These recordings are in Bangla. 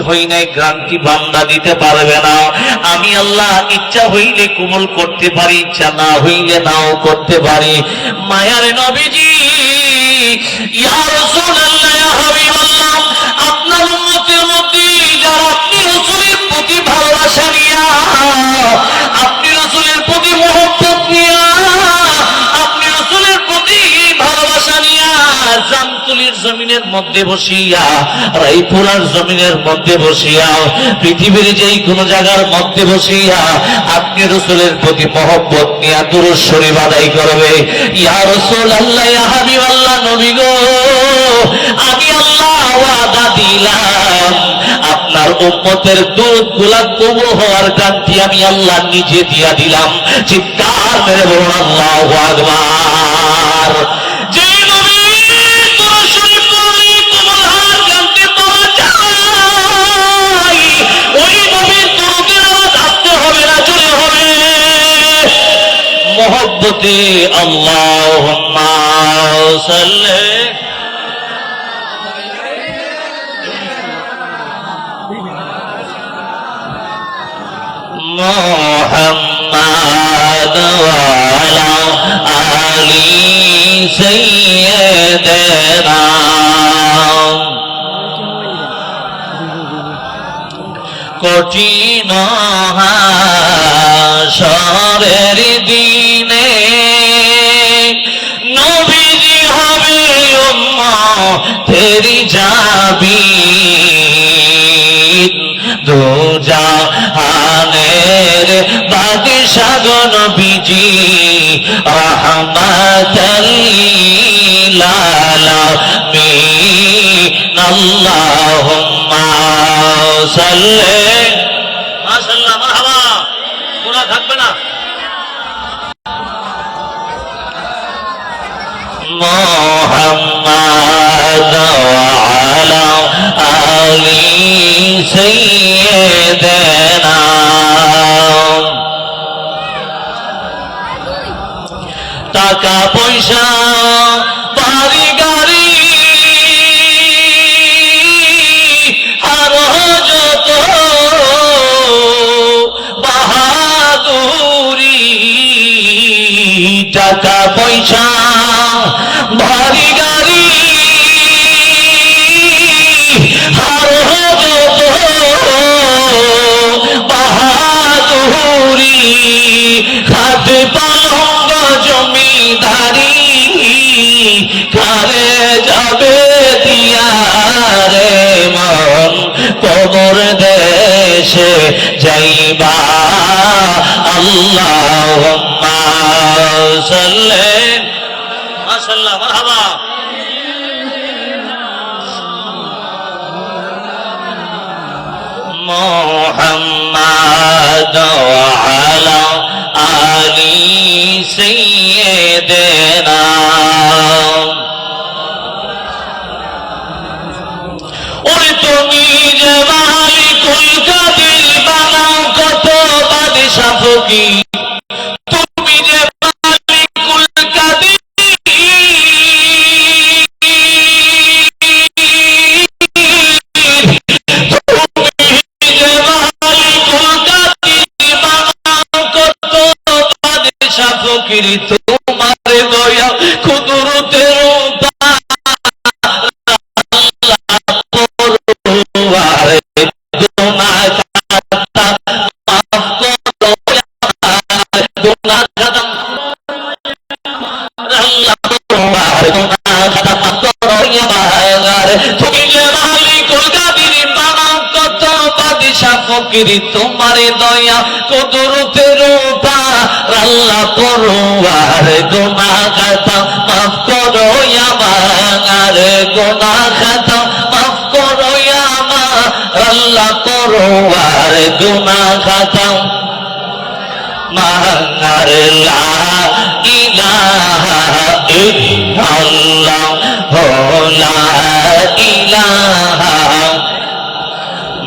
হই নাই গ্রান্টি বান্দা দিতে পারবে না। আমি আল্লাহ ইচ্ছা হইলে কবুল করতে পারি, ইচ্ছা না হইলে নাও করতে পারি। মায়ার নবীজি ইয়া রাসূলুল্লাহ, ইয়া হাবিবাল্লাহ, আপনার উম্মতের মধ্যে যারা আপনি রাসূলের প্রতি ভালোবাসা নিয়া, আপনি রাসূলের প্রতি মহব্বত নিয়া, আপনি রাসূলের প্রতি ভালোবাসা নিয়া জামতুলির জমিনের মধ্যে বসিয়া, রায়পুরার জমিনের মধ্যে বসিয়া, পৃথিবীর যেই কোনো জায়গার মধ্যে বসিয়া আপনি রাসূলের প্রতি মহব্বত নিয়া দুরূদ শরীফ আদায় করবে। ইয়া রাসূলুল্লাহ, ইয়া হাবিবাল্লাহ, নবী গো, আমি আল্লাহ ওয়াদা দিলাম আপনার উম্মতের দুরূদগুলা কবুল হওয়ার গ্যারান্টি আমি আল্লাহ নিজে দিয়া দিলাম। চিৎকার মেরে বলুন আল্লাহু আকবার। যে নবী দুরূদ শরীফ পড়লে কবুল হওয়ার গ্যারান্টি পাওয়া যায়, ওই নবীর দুরূদের আওয়াজ আসতে হবে না জোরে হবে? মহব্বতে আল্লাহুম্মা সাল্লি মুহাম্মাদ ওয়া আলা আলি সাইয়্যিদিনা। কঠিন হাসরের দিনে নবীজি হবে উম্মতের জাবিন, দুজাহানের বাদশাহ নবীজি রাহমাতাল লিল আলামিন। আল্লাহুম্মা সাল্লি, মাশাআল্লাহ, মারহাবা, গুনাহ থাকবে না। মুহাম্মাদ ওয়া আলা আলি সাইয়্যিদিনা। টাকা পয়সা বাড়ি গাড়ি আর যত বাহাদুরি, টাকা পয়সা বাড়ি গাড়ি আর যত বাহাদুরি, খাট পালঙ্গ জমিদারি কারে যাবে দিয়া রে মন, কবর দেশে যাইবা। আল্লাহুম্মা সাল্লি, মাশাআল্লাহ, মারহাবা। মুহাম্মাদ ওয়া আলা আলি সাইয়্যিদিনা। ওই তুমি যে মালিকুল কাদির, বানাও কত বাদশা ফকির, তুমি যে মালিকুল কাদির, ফকির তোমার দয়া কুদরতের তুমি যে মালিকুল কাদির, বানাও কত বাদশা ফকির তোমারে দয়া কুদরতের আল্লাহ পরওয়ার, গুনাহ খাতা মাফ করো আমার, গুনাহ খাতা মাফ করো আমার, আল্লাহ পরওয়ার, গুনাহ খাতা মাঙ্গার। লা ইলাহা ইল্লাল্লাহ, লা ইলাহা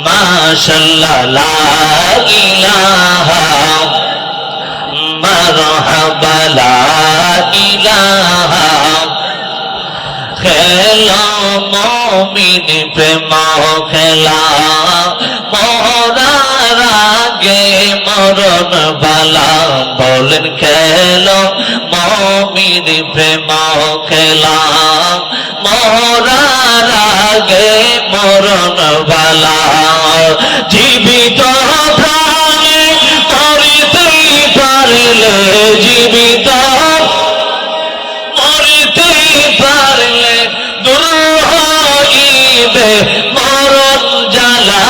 মাশাআল্লাহ, লা ইলাহা মারহাবা, লা ইলাহা। খেলা মুমিন প্রেম খেলা আগে মরণ বালা বলেন খেল মমিন প্রেম খেলা মরার আগে মরণ বালা জীবিত প্রাণে মরিতেই পারলে জীবিত মরিতেই পারলে দূর হইবে মরণ জ্বালা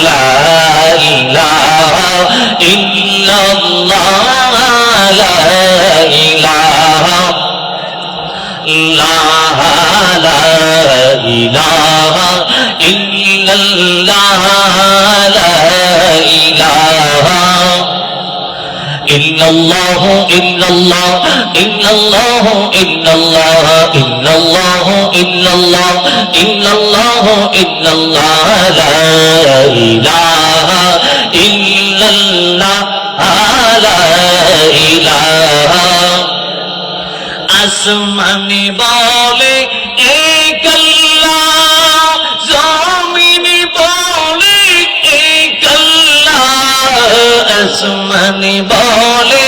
লা ইলাহা ইল্লাল্লাহ লা ইলাহা লা ইলাহা ইল্লাল্লাহ লা ইলাহা ইল্লাল্লাহ ইল্লাল্লাহ ইল্লাল্লাহ ইল্লাল্লাহ ইল্লাল্লাহ ইল্লাল্লাহ ইল্লাল্লাহ ইল্লাল্লাহ লা ইলাহা ইল্লাল্লাহ লা ইলাহা আসমানি বলে এক আল্লাহ জমিনি বলে এক আল্লাহ আসমানি বলে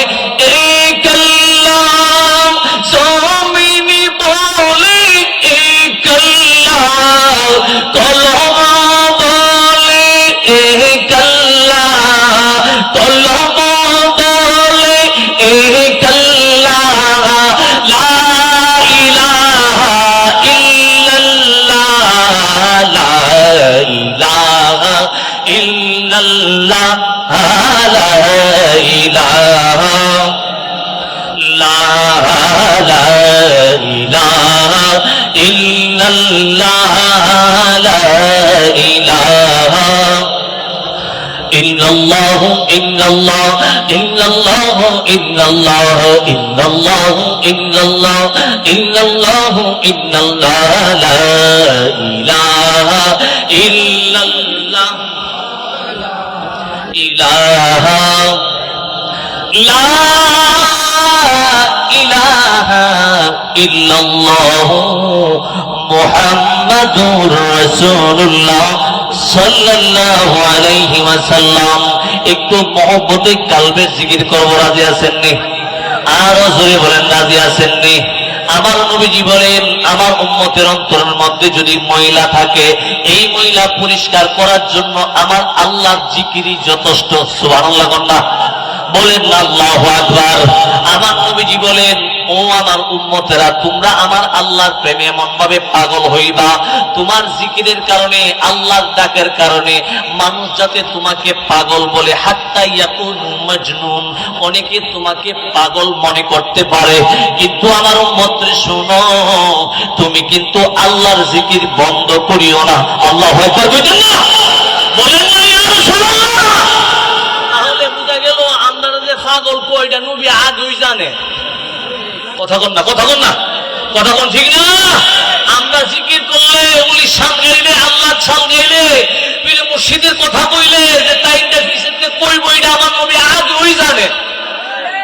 এক আল্লাহ জমিনি বলে এক আল্লাহ কলম বলে এক আল্লাহ কলম বলে এক আল্লাহ লা ইলাহা ইল্লাল্লাহ লা ইলাহা ইল্লাল্লাহ লা ইলাহা লা ইলাহা ইল্লাল্লাহ লা ইলাহা ইল্লাল্লাহ ইল্লাল্লাহ ইল্লাল্লাহ ইল্লাল্লাহ ইল্লাল্লাহ ইল্লাল্লাহ ইল্লাল্লাহ ইল্লাল্লাহ লা ইলাহা ইল্লাল্লাহ ইলাহা লা ইলাহা ইল্লাল্লাহ মুহাম্মাদুর রাসূলুল্লাহ সাল্লাল্লাহু আলাইহি ওয়াসাল্লাম। একটু মহব্বতে কালবে জিকির করব, রাজি আছেন নি? আরো জোরে বলেন, রাজি আছেন নি? আমার নবীজি বলেন, আমার উম্মতের অন্তরের মধ্যে যদি ময়লা থাকে, এই ময়লা পরিষ্কার করার জন্য আমার আল্লাহর জিকিরই যথেষ্ট। সুবহানাল্লাহ কন্যা বলেন না আল্লাহু আকবার। আমার নবীজি বলেন, ও আমার উম্মতেরা, তোমরা আমার আল্লাহর প্রেমে এমন ভাবে পাগল হইবা, তোমার জিকিরের কারণে, আল্লাহর ডাকের কারণে মানুষ যাতে তোমাকে পাগল বলে, হাত্তা ইয়াকুনু মাজনুন, অনেকে তোমাকে পাগল মনে করতে পারে। কিন্তু আমার উম্মতরে শোনো, তুমি কিন্তু আল্লাহর জিকির বন্ধ করিও না। আল্লাহু আকবার বলেন না, বলেন না ইয়া রাসূলুল্লাহ। তাহলে বুঝা গেল আমরা যে পাগল কয়টা নবী আগেই জানে। কথা কন না, কথা কন না, কথা কন ঠিক না? আমরা জিকির করলে, ওলি শান গাইলে, আল্লাহর শান গাইলে, পীর মুর্শিদের কথা কইলে যে তাইনটা পিছনে কইব, এটা আমার নবী আগেই জানে।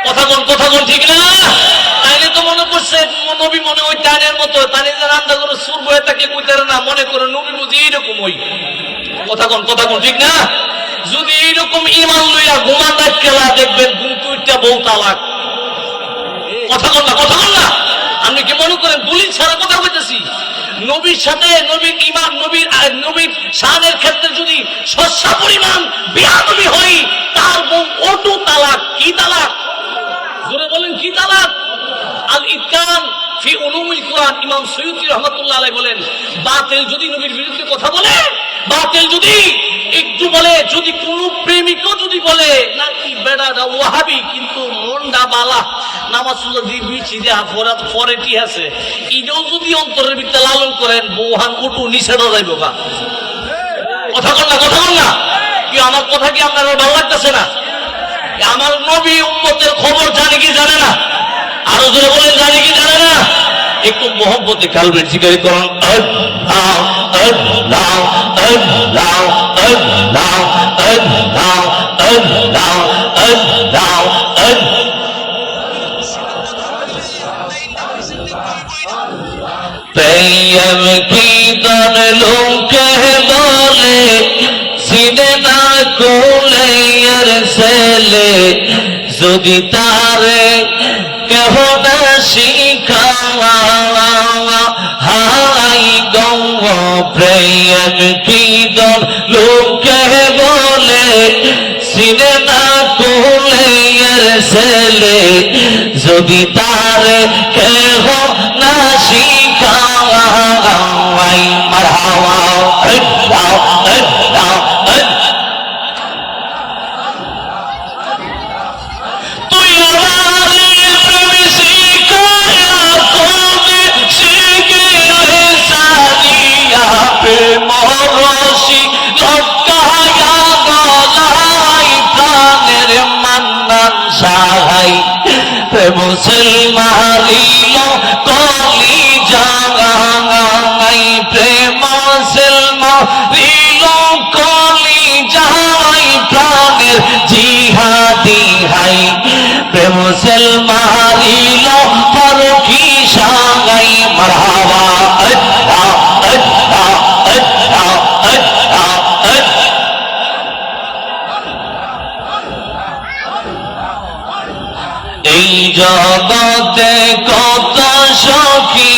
কথা কন, কথা কন ঠিক না? তাইলে তো মনে করছে নবী মনে ওই টানের মতো, তাই যে রান্না করে সুর বয়ে তাকে কইতারে না, মনে করে নবী বুঝি এইরকম ওই। কথা কন, কথা কন ঠিক না? যদি এইরকম ইমান লইয়া ঘুমান রাখা দেখবেন ঘুম তুইটা বউ তালাক। কথা কন না, কথা কন না। আপনি কি মনে করেন দলিল ছাড়া কথা বলতেছি? নবীর সাথে নবীর ইমান, নবীর শানের ক্ষেত্রে যদি সস্যা পরিমাণ বেয়াদবি হয়, তার বউ অটো তালাক। কি তালাক? জোরে বলেন, কি তালাক? আল ইতকান ফি উলুমিল কুরআন, ইমাম সৈয়দী রাহমাতুল্লাহ আলাইহি বলেন, বাতিল যদি নবীর বিরুদ্ধে কথা বলে, বাতিল যদি একটু বলে, যদি কোন প্রেমিকও যদি বলে নাকি বেড়াটা ওয়াহাবি কিন্তু মনটা বালা, নামাজ যদি বিচি দেয়া ফরেটি আছে, এটাও যদি অন্তরের ভিতরে লালন করেন, বৌহান উঠু নিষেধও যাইব গা। কথা কন না, কথা কন না। কি আমার কথা কি আপনার ভালো লাগতেছে না? আমার নবী উম্মতের খবর জানে কি জানে না? আরো জোরে বলেন, জানে কি জানে না? একটু মোহব্বতে কালবের জিকির করুন। আল্লাহ আল্লাহ আল্লাহ আল্লাহ আল্লাহ আল্লাহ আল্লাহ প্রেম কি দন লোকে বলে, সিনে না কোলে যদি তারে কেহ না শিখাওয়া হাই গৌ প্রেম কীর্তন লোকে বলে সিনেমা কোলে ছেলে যদি তারে কেহ না শিখাওয়া মারহাওয়া মুসলমানিল কলি জাগাই প্রেম মুসলমানিল কলি জাগাই প্রাণের জিহাদি হাই প্রেম মুসলমানিল পরকি সাগাই মারহাবা আল্লাহ আল্লাহ আল্লাহ আল্লাহ এই জগতে কত সখী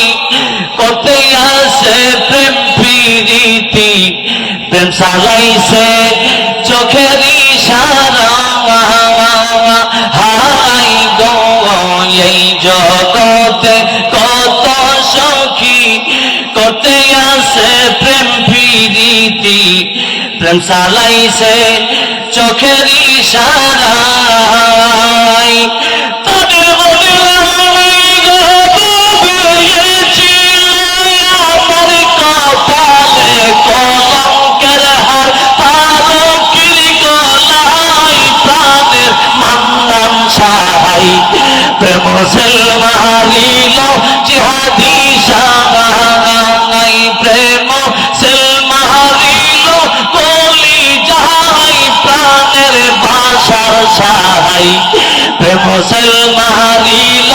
কত আছে প্রেম প্রীতি প্রেম সাজাইছে চোখের ইশারা হাই গো এই জগতে কত সখী কত আছে প্রেম প্রীতি প্রেম সাজাইছে চোখের ইশারায় মুসলমানিল জিহাদি সাগাই প্রেম মুসলমানিল কলি যাই প্রাণের ভাষার সাহাই প্রেম মুসলমানিল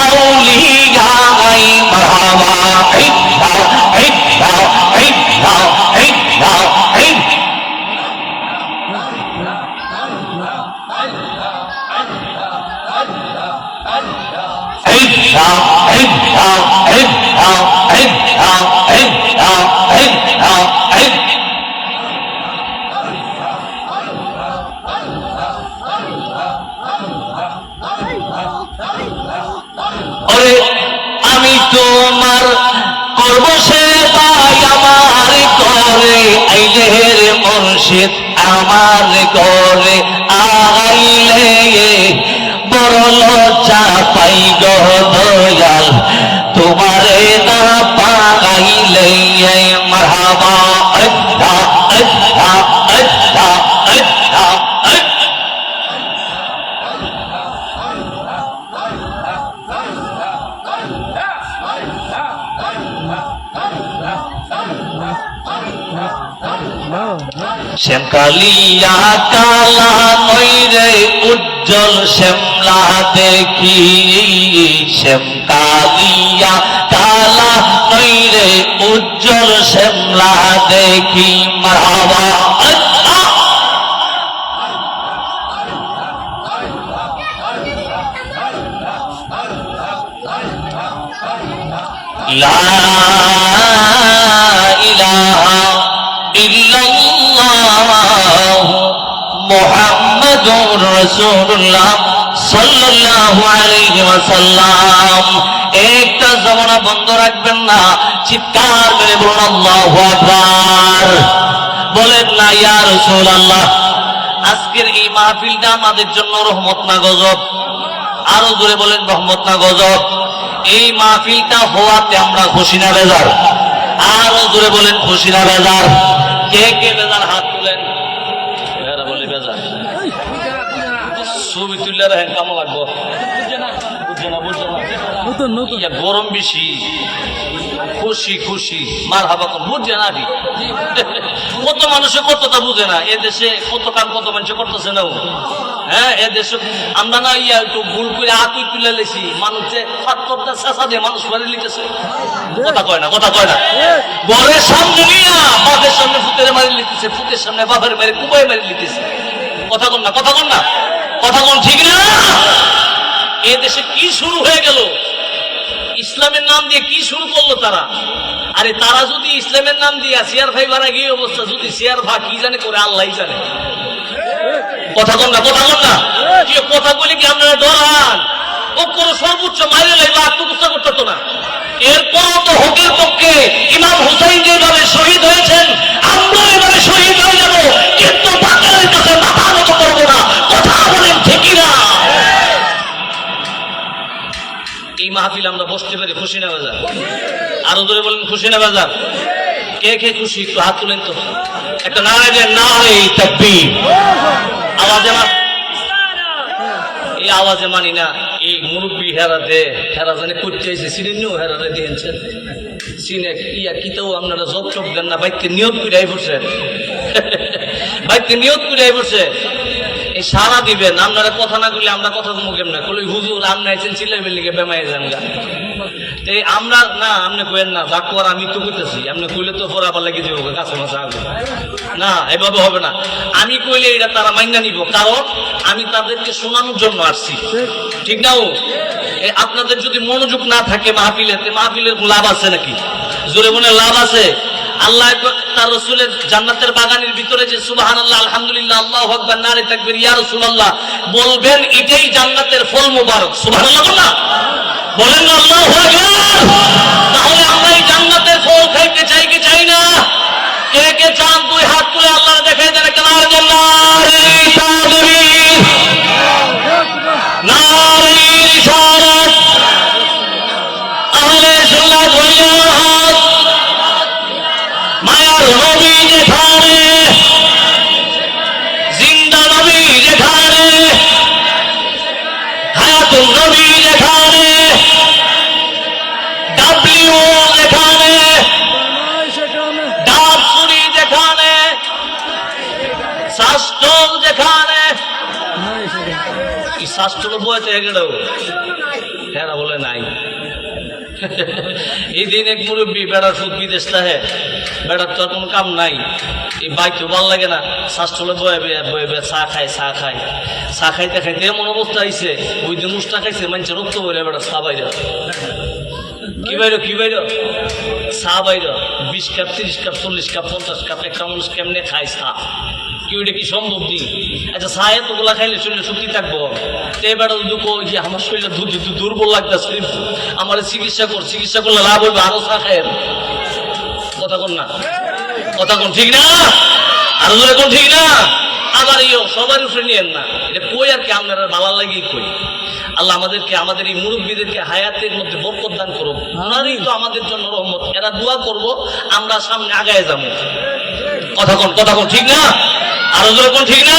আউলিয়াই মারহাবা ইল্লা ইল্লা ইল্লা ইল্লা আমি তোমার করব সেবাই আমার করে আইলের মুর্শিদ আমার করে আইলে বড় লজ্জা পাই গো দয়াল তোমারে না পাইলে মারহাবা আল্লাহ আল্লাহ আল্লাহ আল্লাহ শ্যামকালিয়া কালা নইরে উজ্জ্বল শ্যামলা দেখি শ্যামকালিয়া কালা নইরে উজ্জ্বল শ্যামলা দেখি মারহাবা আল্লাহ লা ইলাহা ইল্লাল্লাহ মুহাম্মাদুর রাসূলুল্লাহ সাল্লাল্লাহু আলাইহি ওয়াসাল্লাম। একটা জমানা বন্ধ রাখবেন না, চিৎকার করে বলুন আল্লাহু আকবার, বলেন না ইয়া রাসূলুল্লাহ। আজকের এই মাহফিলটা আমাদের জন্য রহমত না গজব? আরো জোরে বলেন রহমত না গজব? এই মাহফিলটা হওয়াতে আমরা খুশি না বেজার? আরো জোরে বলেন খুশি না বেজার? কে কে বেজার হাত তুলেন। বলে বেজার ছবি তুললে রাখেন কেমন লাগবো? গরম বেশি, খুশি খুশি মার হাবা বুঝছে না। কত মানুষে কতটা বুঝে না। এদেশে কত কাম কত মানুষ করতেছে না। হ্যাঁ, এদেশে আমরা না ইয়া একটু ভুল করে আতুই তুলে লেছি, মানুষে পাত্রটা চেঁচা দিয়ে মানুষ মারি লিখেছে। কথা কয় না, কথা কয় না। বরের সামনে নিয়ে বাপের সামনে ফুতের মারি লিখতেছে, ফুতের সামনে বাপের মারি কুবাই মারি লিখতেছে। কথা কন না, কথা কন না। কথা কোন ঠিক না? এ দেশে কি শুরু হয়ে গেল? ইসলামের নাম দিয়ে কি শুরু করলো তারা? আরে তারা যদি ইসলামের নাম দিয়ে শেয়ার ভাই বাড়া গিয়ে অবস্থা, যদি শেয়ার ভাগ কি জানে করে আল্লাহ জানে। কথা কন না, কথা কন না, কি কথা বলি কি আপনারা ডরান? ও কোন সর্বোচ্চ মাইলে লাগবে আত্মপ্রস্তা করতো না। এরপর তো হকের পক্ষে ইমাম হুসাইন যেভাবে শহীদ হয়েছেন, আমরা এভাবে শহীদ হয়ে যাব, কিন্তু বাতিলের কাছে মাথা নত করবো না। কথা বলেন ঠিক না? এই মাহফিল আমরা বসতে পারি খুশি না বাজার? আরো ধরে বলেন খুশি না বাজার? কে কে খুশি একটু হাত তুলেন তো, একটা নারায় দেন, নারে তাকবীর। আওয়াজে এই আওয়াজে মানি না। এই মুরব্বী হেরাতে হেরা জানে করতে এসে সিরিনিও হেরাতে দিয়েছেন সিনে ইয়া কিতাও আপনারা জব চপ দেন না, বাইককে নিয়ত করে আই পড়ছেন, বাইককে নিয়ত করে আই পড়ছে। এই সারা দিবেন আপনারা কথা না করলে আমরা কথা কমু কেমন কই হুজুর আপনি আইছেন চিল্লাই বেলিকে বেমাই যান গা। এই আমরা না আপনি কইেন না যা কর আমি তো কইতেছি, আপনি কইলে তো ফোরাবার লাগিয়ে দিব কাছে মাছে আগুন না, এভাবে হবে না। আমি কইলে এটা তারা মাইনা নিব, কারণ আমি তাদেরকে শোনানোর জন্য আসছি, ঠিক না? ও আপনাদের যদি মনোযোগ না থাকে মাহফিলেতে, মাহফিলের লাভ আছে নাকি? জোরে মনে লাভ আছে? আল্লাহ তার রাসূলের জান্নাতের বাগানের ভিতরে যে সুবহানাল্লাহ আলহামদুলিল্লাহ আল্লাহু আকবার নারে তাকবীর ইয়া রাসূলুল্লাহ বলবেন, এটাই জান্নাতের ফল মোবারক। সুবহানাল্লাহ বলনা বলেন না আল্লাহু আকবার। তাহলে আমরা এই জান্নাতের ফল খাইতে চাই কি চাই না? কে কে চান দুই হাত তুলে আল্লাহর দেখাই দেন, একটা নারে দেন, নারে তাকবীর, নারে রিসালাত, আহলে সুন্নাত ওয়াল জামাত। মায়ার নবী যেখানে, জিন্দা নবী যেখানে, হায়াতুন নবী যেখানে, ডাব্লিউ যেখানে, ডাবসুরি যেখানে, শাস্ত্রল যেখানে, এই শাস্ত্র বইতে গেলেও হেরা বলে নাই। এই দিন এক মুরব্বী বেড়ার সুদ বিদেশ থাকে, বেড়ার তো আর কোনো কাম নাই, এই বাইকেও ভাল লাগে না, শাস্ত্রলে বয়ে বয়ে চা খায়, চা খায়, চা খাইতে খাইতে এমন অবস্থা হয়েছে, ওই দিন মুষ্টা খাইছে মানুষের রক্ত বলে বেড়া চা বাইর কি বাইর কি বাইর চা বাইর 20 কাপ 30 কাপ 40 কাপ 50 কাপ একটা মানুষ কেমনে খায় চা? কি ওইটা কি সম্ভব নেই? আচ্ছা চা এতগুলা খাইলে শরীরে শক্তি থাকবো? এবার দুঃখ যে আমার শরীরে দুর্বল লাগতেছে, আমার চিকিৎসা কর, চিকিৎসা করলে লাভ হইবে, আরো চা খায়। কথা কোন না, কথা কোন ঠিক না? আরো কোন ঠিক না? আবার ইও সবার উপরে নিয়েন না, এটা কই আর কি আপনারা ভালো লাগি কই। আল্লাহ আমাদেরকে, আমাদের এই মুরব্বীদেরকে হায়াতের মধ্যে বরকত দান করুক, ওনারই তো আমাদের জন্য রহমত। এরা দোয়া করব, আমরা সামনে আগায় যাবো। কথা কোন, কথা কোন ঠিক না? আরো জোরে কোন ঠিক না?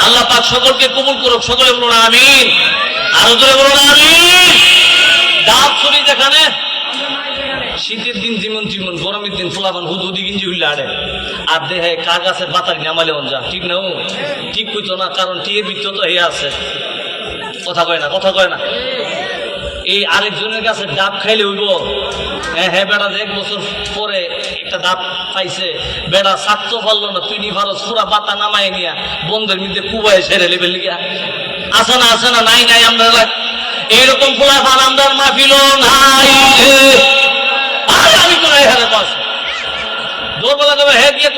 আল্লাহ পাক সকলকে কবুল করুক, সকলে বলুন আমিন। আরো জোরে বলুন আমিন। ডাব ছড়ি যেখানে, শীতের দিন যেমন যেমন, গরমের দিন ফুলাবান হুদি গিঞ্জি হইলে আড়ে, আর দেহে কার গাছের পাতার নামালে যা, ঠিক না? ও ঠিক কইতো না, কারণ টিয়ের ভিতর তো হে আছে। কথা কয় না, কথা কয় না। এই আরেকজনের কাছে ডাব খাইলে হইব? হ্যাঁ হ্যাঁ, বেড়া 1 বছর পরে একটা ডাব পাইছে, বেড়া ছাড়তে পারলো না, তুই ভারত পুরা পাতা নামাই নিয়া বন্ধের মধ্যে কুবাই সেরে লেবে লিগা। আছে না, আছে না? নাই নাই, আমরা এইরকম পোলা ফান আমরা মাহফিল নাই। আমি তো নাই হারে পাস দোরবেলা দেবে হ্যাঁ দিয়া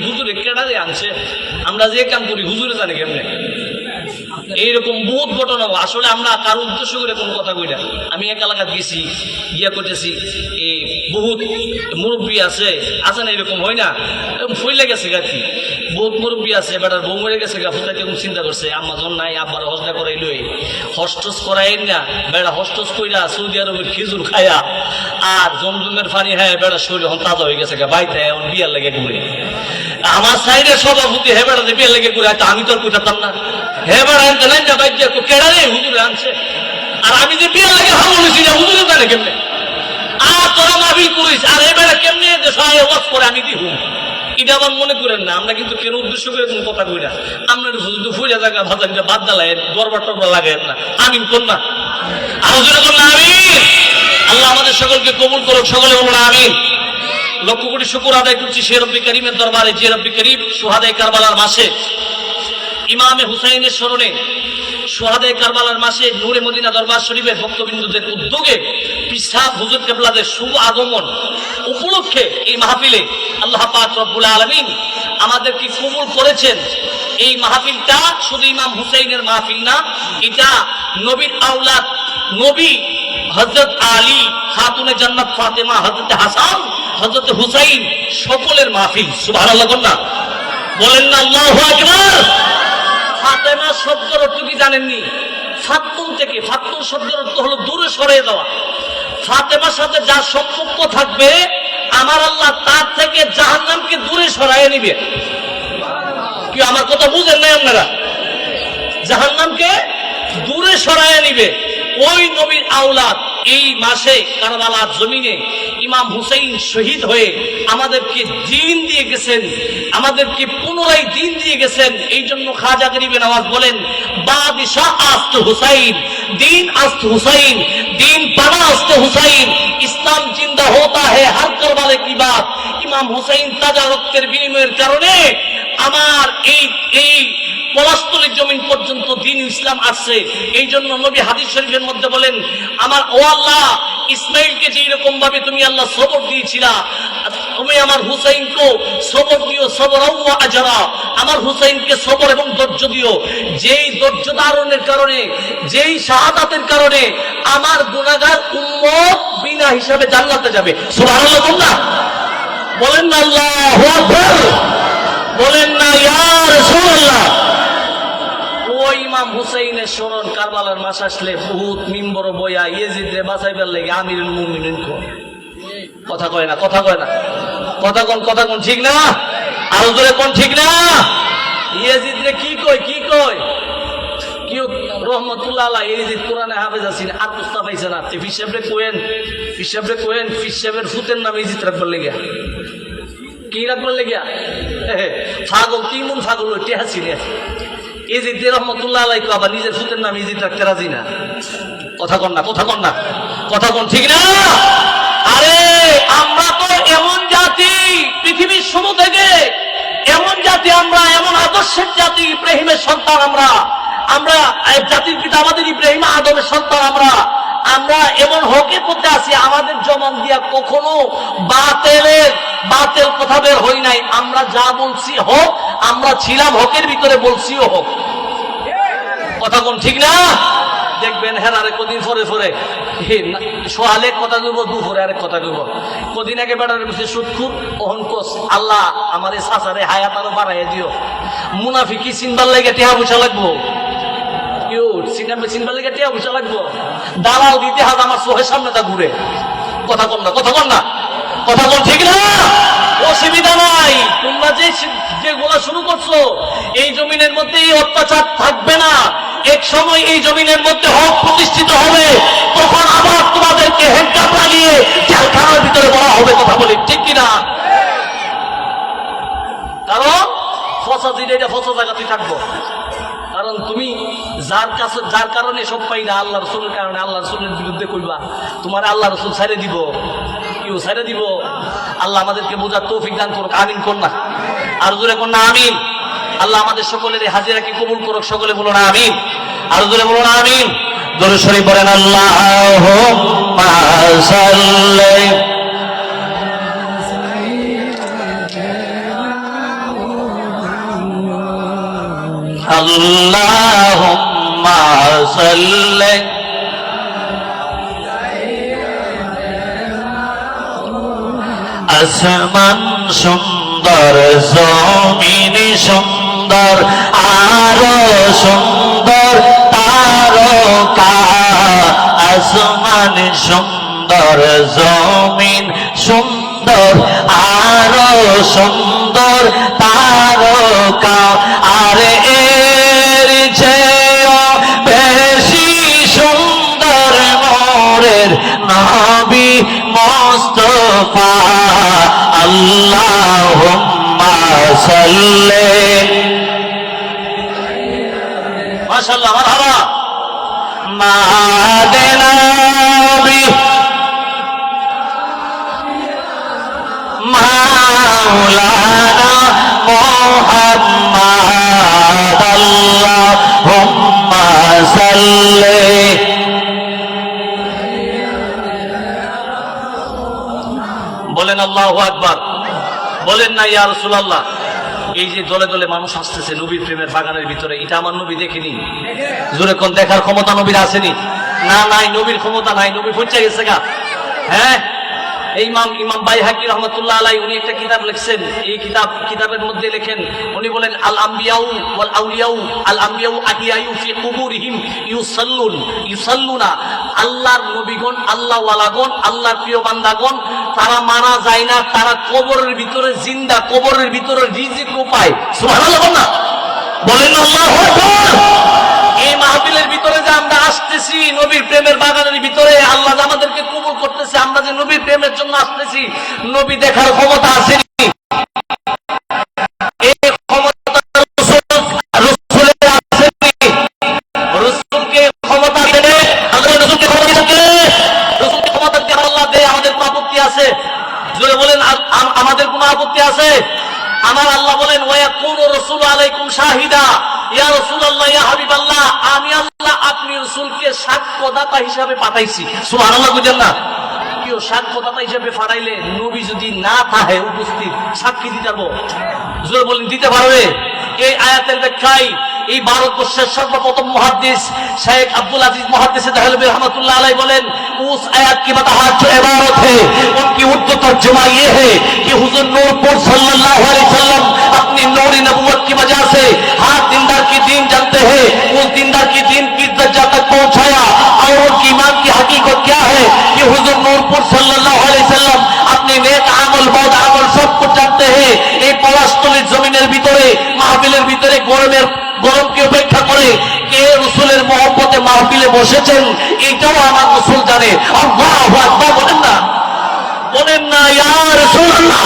হুজুরে কেডা দিয়ে আনছে, আমরা যে কাম করি হুজুরে জানে কেমনে। এইরকম বহুত ঘটনা। আসলে আমরা কারো উদ্দেশ্য করে কোনো কথা কই না। আমি এক এলাকাত গেছি, ইয়া করতেছি, এই বহুত মুরব্বী আছে, আছে না? এরকম হয় না? এরকম ফইলে গেছে গাছি, বহুত মুরব্বী আছে, বেটার বউ মরে গেছে গা, ফুটাইতে এরকম চিন্তা করছে, আম্মা জন নাই, আব্বার হজটা করাই লই, হস্টস করাই না, বেড়া হস্টস কইরা সৌদি আরবের খেজুর খায়া আর জমজমের পানি হ্যাঁ, বেড়া শরীর এখন তাজা হয়ে গেছে গা, বাইতে এখন বিয়ার লেগে ঘুরে। আমার সাইডের সভাপতি হে বেড়া যে বিয়ার লেগে ঘুরে, আমি তো আর কইতাম না, হে বেড়া আনতে নাই না, বাইক কেডা রে হুজুরে আনছে, আর আমি যে বিয়ার লাগে হামল হয়েছি না, হুজুরে জানে কেমনে। আর তোরা মাহফিল করিস, আর এ বেড়া কেমনে সহায় ওয়াজ করে আমি দিহু, এটা আমার মনে করেন না। আমরা কিন্তু কেন উদ্দেশ্য করে কোনো কথা কই না, আপনার শুধু ফুজা জায়গা ভাতা বাদ দালায় দরবার টরবার লাগায় না। আমিন কোন না, আলোচনা কোন না আমিন। আল্লাহ আমাদের সকলকে কবুল করুক, সকলে বলুন আমিন। লক্ষ কোটি শুকর আদায় করছি সে রব্বি করিমের দরবারে, যে রব্বি করিম সুহাদায়ে কারবালার মাসে ইমামে হুসাইনের স্মরণে সোহাদায়ে কারবালার মাসে নূরে মদিনা দরবার শরীফের ভক্তবিন্দুদের উদ্যোগে পীর সাহেব হুজুর কেবলাদের শুভ আগমন উপলক্ষে এই মাহফিলে আল্লাহ পাক রব্বুল আলামিন আমাদেরকে কবুল করেছেন। এই মাহফিলটা শুধু ইমাম হুসাইনের মাহফিল না, এটা নবীর আওলাদ নবী হযরত আলী, খাতুনে জান্নাত ফাতেমা, হযরত হাসান, হযরত হুসাইন সকলের মাহফিল। সুবহানাল্লাহ বলেন না আল্লাহু আকবার। ফাতেমা শব্দের অর্থ কি জানেননি? ফাত্তুন থেকে, ফাত্তুন শব্দের অর্থ হলো দূরে সরিয়ে দেওয়া। ফাতেমার সাথে যার সম্পর্ক থাকবে আমার আল্লাহ তার থেকে জাহান্নামকে দূরে সরাইয়ে নিবে। কি আমার কথা বুঝেন নাই আপনারা? জাহান্নামকে দূরে সরাইয়ে নিবে ওই নবীর আওলাদ। এই মাসে কারবালার জমিনে ইমাম হুসাইন শহীদ হয়ে আমাদেরকে দিন দিয়ে গেছেন, আমাদেরকে পুনরায় দিন দিয়ে গেছেন। এই জন্য খাজা গরিবে নওয়াজ বলেন, বাদশাহ আস্ত হুসাইন, দিন আস্ত হুসাইন, দিন পানা আস্ত হুসাইন, ইসলাম জিন্দা হোতা है हर करबाले की बात। ইমাম হুসাইন তাজা রক্তের বিনিময়ের কারণে আমার এই পলাশতলির জমিন পর্যন্ত দ্বীন ইসলাম আসছে। এই জন্য নবী হাদিস শরীফের মধ্যে বলেন, আমার ও আল্লাহ ইসমাইলকে যে এরকম ভাবে তুমি আল্লাহ সবর দিয়েছিলা, তুমি আমার হুসাইনকে সবর দিও, সবর ওয়া আজরা, আমার হুসাইনকে সবর এবং ধৈর্য দিও। যেই ধৈর্য ধারণের কারণে, যেই শাহাদাতের কারণে আমার গুনাহগার উম্মত বিনা হিসাবে জান্নাতে যাবে। সুবহানাল্লাহ বলেন না আল্লাহু আকবার, বলেন না ইয়া রাসূলুল্লাহ। ওই ইমাম হুসাইনের স্মরণ কারবালার মাস আসলে বহুত মিম্বর বয়া ইয়েজিদরে বাঁচাইবার লাগে আমিরুল মুমিনিন কথা কয় না, কথা কয় না, কথা কোন ঠিক না? আরো জোরে কোন ঠিক না? ইয়েজিদরে কি কয় কি রহমতুল্লাহ আলাইহি ইয়েজিদ কোরআনে হাফেজ আছেন, আত্মস্থা পাইছে না। ফিসাবরে কোয়েন ফিসাবের ফুতের নামে ইয়েজিদ রাখবার লাগিয়া, কি রাখবার লাগিয়া ছাগল, তিমুন ছাগল ওইটি হাসিনে ইজিদ রহমতুল্লাহ আলাইহি আবার নিজের ফুতের নাম ইজিদ রাখতে রাজি না। কথা কন না, কথা কোন ঠিক না? আরে আমরা তো এমন জাতি, পৃথিবীর শুরু থেকে এমন জাতি, আমরা এমন আদর্শের জাতি, ইব্রাহিমের সন্তান আমরা জাতির পিতা আমাদের ইব্রাহিম আদমের সন্তান আমরা এমন হকের পথে আছি, আমাদের জমান দিয়া কখনো বাতেল কথা বের হই নাই। আমরা যা বলছি হোক, আমরা ছিলাম হকের ভিতরে, বলছিও হোক। কথা কোন ঠিক না? দেখবেন হ্যাঁ আরে কদিন পরে সোহালে কথা কইব, দুপুরে আরেক কথা কইব। কদিন আগে বেড়ারে বসে সুৎখুর ওহন কোস, আল্লাহ আমার এই সাসারে হায়াত আরো বাড়াইয়া দিও। মুনাফিকি চিনবার লাগে টেহা পয়সা লাগবো, চিনবার লাগে টেহা পয়সা লাগবো, দালাল দিতে হাত আমার চোখের সামনে তা ঘুরে। কথা কন না, কথা কোন ঠিক না? অসুবিধা নাই, তোমরা যে গোলা শুরু করছো এই জমিনের মধ্যে এই অত্যাচার থাকবে না। এক সময় এই জমিনের মধ্যে হক প্রতিষ্ঠিত হবে, তখন আবার তোমাদেরকে হ্যান্ডকাপ লাগিয়ে জেলখানার ভিতরে বলা হবে। কথা বলি ঠিক কিনা? কারণ ফসা দিলে এটা ফসা জায়গাতেই থাকবো। কারণ তুমি যার কারণে সব পাইলা, আল্লাহ রসুলের কারণে, আল্লাহ রসুলের বিরুদ্ধে কইবা, তোমার আল্লাহ রসুল ছেড়ে দিব, কেউ ছেড়ে দিব। আল্লাহ আমাদেরকে বোঝার তৌফিক দান করুক, আমিন কোন না? আর জোরে কোন না আমিন? আল্লাহ আমাদের সকলের হাজিরাকে কবুল করুক, সকলে বলো না আমিন, আর জোরে বলো না আমিন। দরুদ শরীফ পড়েন, আল্লাহুম্মা সাল্লি আল্লাহুম্মা সাল্লি আসমান সুন্দর, জমিন সুন্দর, আরো সুন্দর তারকা। আসমান সুন্দর, জমিন সুন্দর, আরো সুন্দর তারকা। আর এর চেয়েও বেশি সুন্দর মোরের নবী মুস্তাফা। আল্লাহুম্মা সাল্লি, মাশাআল্লাহ, মারহাবা। মাদে নবী মাওলানা মুহাম্মদ না ইয়া রাসূলুল্লাহ, এই যে দলে দলে মানুষ আসতেছে নবীর প্রেমের বাগানের ভিতরে, এটা আমার নবী দেখেনি? জোরে কোন দেখার ক্ষমতা নবীর আসেনি? না, নাই, নবীর ক্ষমতা নাই, নবী পৌঁছে গেছে গা। হ্যাঁ, ইমাম বাইহাকি রহমতুল্লাহ আলাই উনি একটা কিতাব লিখছেন। এই কিতাবের মধ্যে লেখেন, উনি বলেন আল আম্বিয়াউ ওয়াল আউলিয়াউ, আল আম্বিয়াউ আহিয়ায়ু ফি কুবুরিহিম ইউসাল্লুনা। আল্লাহর নবীগণ, আল্লাহ ওয়ালাগণ, আল্লাহর প্রিয় বান্দাগণ, তারা মারা যায় না, তারা কবরের ভিতরে জিন্দা, কবরের ভিতরে রিজিক পায়। সুবহানাল্লাহ না বলেন আল্লাহু আকবার। এই মাহফিলের ভিতরে যে আমরা আসতেছি নবীর প্রেমের বাগানের ভিতরে, আল্লাহ আমাদেরকে কবুল করতেছে, আমরা যে নবীর প্রেমের জন্য আসতেছি, নবী দেখার ক্ষমতা আসেনি? এই ক্ষমতা রাসূলের আসেনি? রাসূলকে ক্ষমতা দেবে, আল্লাহ রাসূলকে ক্ষমতা দিতে, রাসূলকে ক্ষমতা দিয়ে আল্লাহ দেয়। আমাদের কোনো আপত্তি আছে? জোরে বলেন, আমাদের কোনো আপত্তি আছে? আমার আল্লাহ বলেন ওয়ায়াকুনু রাসূলু আলাইকুম শাহিদা, ইয়া রাসূলুল্লাহ, ইয়া হাবিবাল্লাহ, আমি আল্লাহ আপনি রাসূলকে সাক্ষ্যদাতা হিসাবে পাঠাইছি। সুবহানাল্লাহ বুঝেন না? কেউ সাক্ষ্যদাতা হিসাবে পাঠাইলে নবী যদি না থাকে উপস্থিত, সাক্ষী দিতে পারবো? জোরে বলেন, দিতে পারবে? এই আয়াতের ব্যাখ্যায় এই ভারতবর্ষের সর্বপ্রথম মুহাদ্দিস শেখ আব্দুল আজিজ মুহাদ্দিস দেহলভী रहमतुल्लाह अलैह बोलेन, उस आयत की वजाहत जो इबारत है उनकी उर्दू तर्जुमा ये है कि हुजूर नूरपुर सल्लल्लाहु अलैहि वसल्लम अपनी नूरी नबूवत की वजह से हर दीनदार की दीन जानते हैं, उस दीनदार की दीन की दर्जा तक पहुंचाया। और उनकी ईमान की हकीकत क्या है कि हुजूर नूरपुर सल्लल्लाहु अलैहि वसल्लम अपने नेक আমল বদ আমল সব कुछ जानते हैं। এই পলাশতলির জমিনের ভিতরে, মাহফিলের ভিতরে গরমকে উপেক্ষা করে কে রাসূলের মহব্বতে মাহফিলে বসেছেন, এটাও আমার রাসূল জানে। আল্লাহু আকবার বলেন না, বলেন না ইয়া রাসূলুল্লাহ।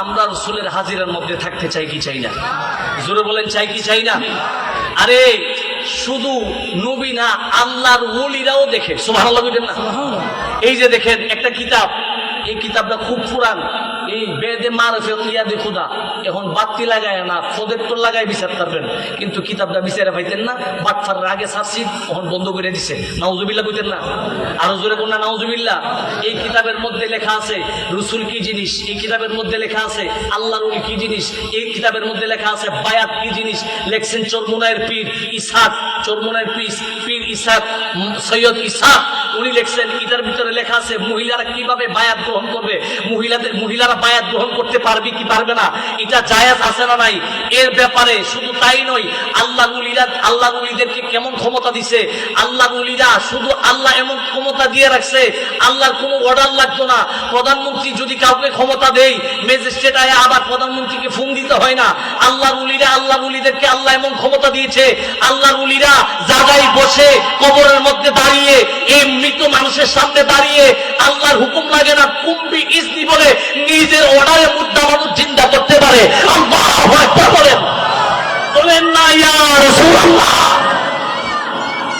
আমরা রাসূলের হাজিরার মধ্যে থাকতে চাই কি চাই না? জোরে বলেন, চাই কি চাই না? আরে শুধু নবী না, আল্লাহর ওলিরাও দেখে। সুবহানাল্লাহ বলেন না? এই যে দেখেন একটা কিতাব, এই কিতাবটা খুব পুরান, এই বেদে মারফত ইয়াদে খুদা, এখন বাতি লাগায় না, প্রজেক্টর লাগায় বিচার করবেন, কিন্তু কিতাবটা বিচারে পাইতেন না, বাটফার আগে ছাড়ছি, এখন বন্ধ করে দিছে। নাউজুবিল্লাহ কইতেন না? আরো জোরে কোন না নাউজুবিল্লাহ। এই কিতাবের মধ্যে লেখা আছে রাসূল কি জিনিস, এই কিতাবের মধ্যে লেখা আছে আল্লাহর ওলি কি জিনিস, এই কিতাবের মধ্যে লেখা আছে বায়াত কি জিনিস। লেখছেন চরমুনায়ের পীর ইসহাক, চরমুনায়ের পীর ইসহাক, সৈয়দ ইসহাক, উনি লেখছেন। এটার ভিতরে লেখা আছে মহিলারা কিভাবে বায়াত গ্রহণ করবে, মহিলারা বায়াত গ্রহণ করতে পারবে কি পারবে না, এটা জায়েজ আছে না নাই, এর ব্যাপারে। শুধু তাই নয়, আল্লাহর ওলিদেরকে কেমন ক্ষমতা দিছে। আল্লাহর ওলিরা শুধু আল্লাহ এমন ক্ষমতা দিয়ে রাখছে, আল্লাহর কোনো অর্ডার লাগতো না। প্রধানমন্ত্রী যদি কাউকে ক্ষমতা দেয়, ম্যাজিস্ট্রেট আয়া আবার প্রধানমন্ত্রীকে ফোন দিতে হয় না। আল্লাহর ওলিদেরকে আল্লাহ এমন ক্ষমতা দিয়েছে, আল্লাহর ওলিরা জায়গায় বসে কবরের মধ্যে দাঁড়িয়ে, এই মৃত মানুষের সামনে দাঁড়িয়ে আল্লাহর হুকুম লাগে না, কুম্বি ইসনি বলে নিজের অর্ডারে মুদ্রা মানুষ জিন্দা করতে পারে। আল্লাহু আকবার বলেন, বলেন না ইয়া রাসূলুল্লাহ।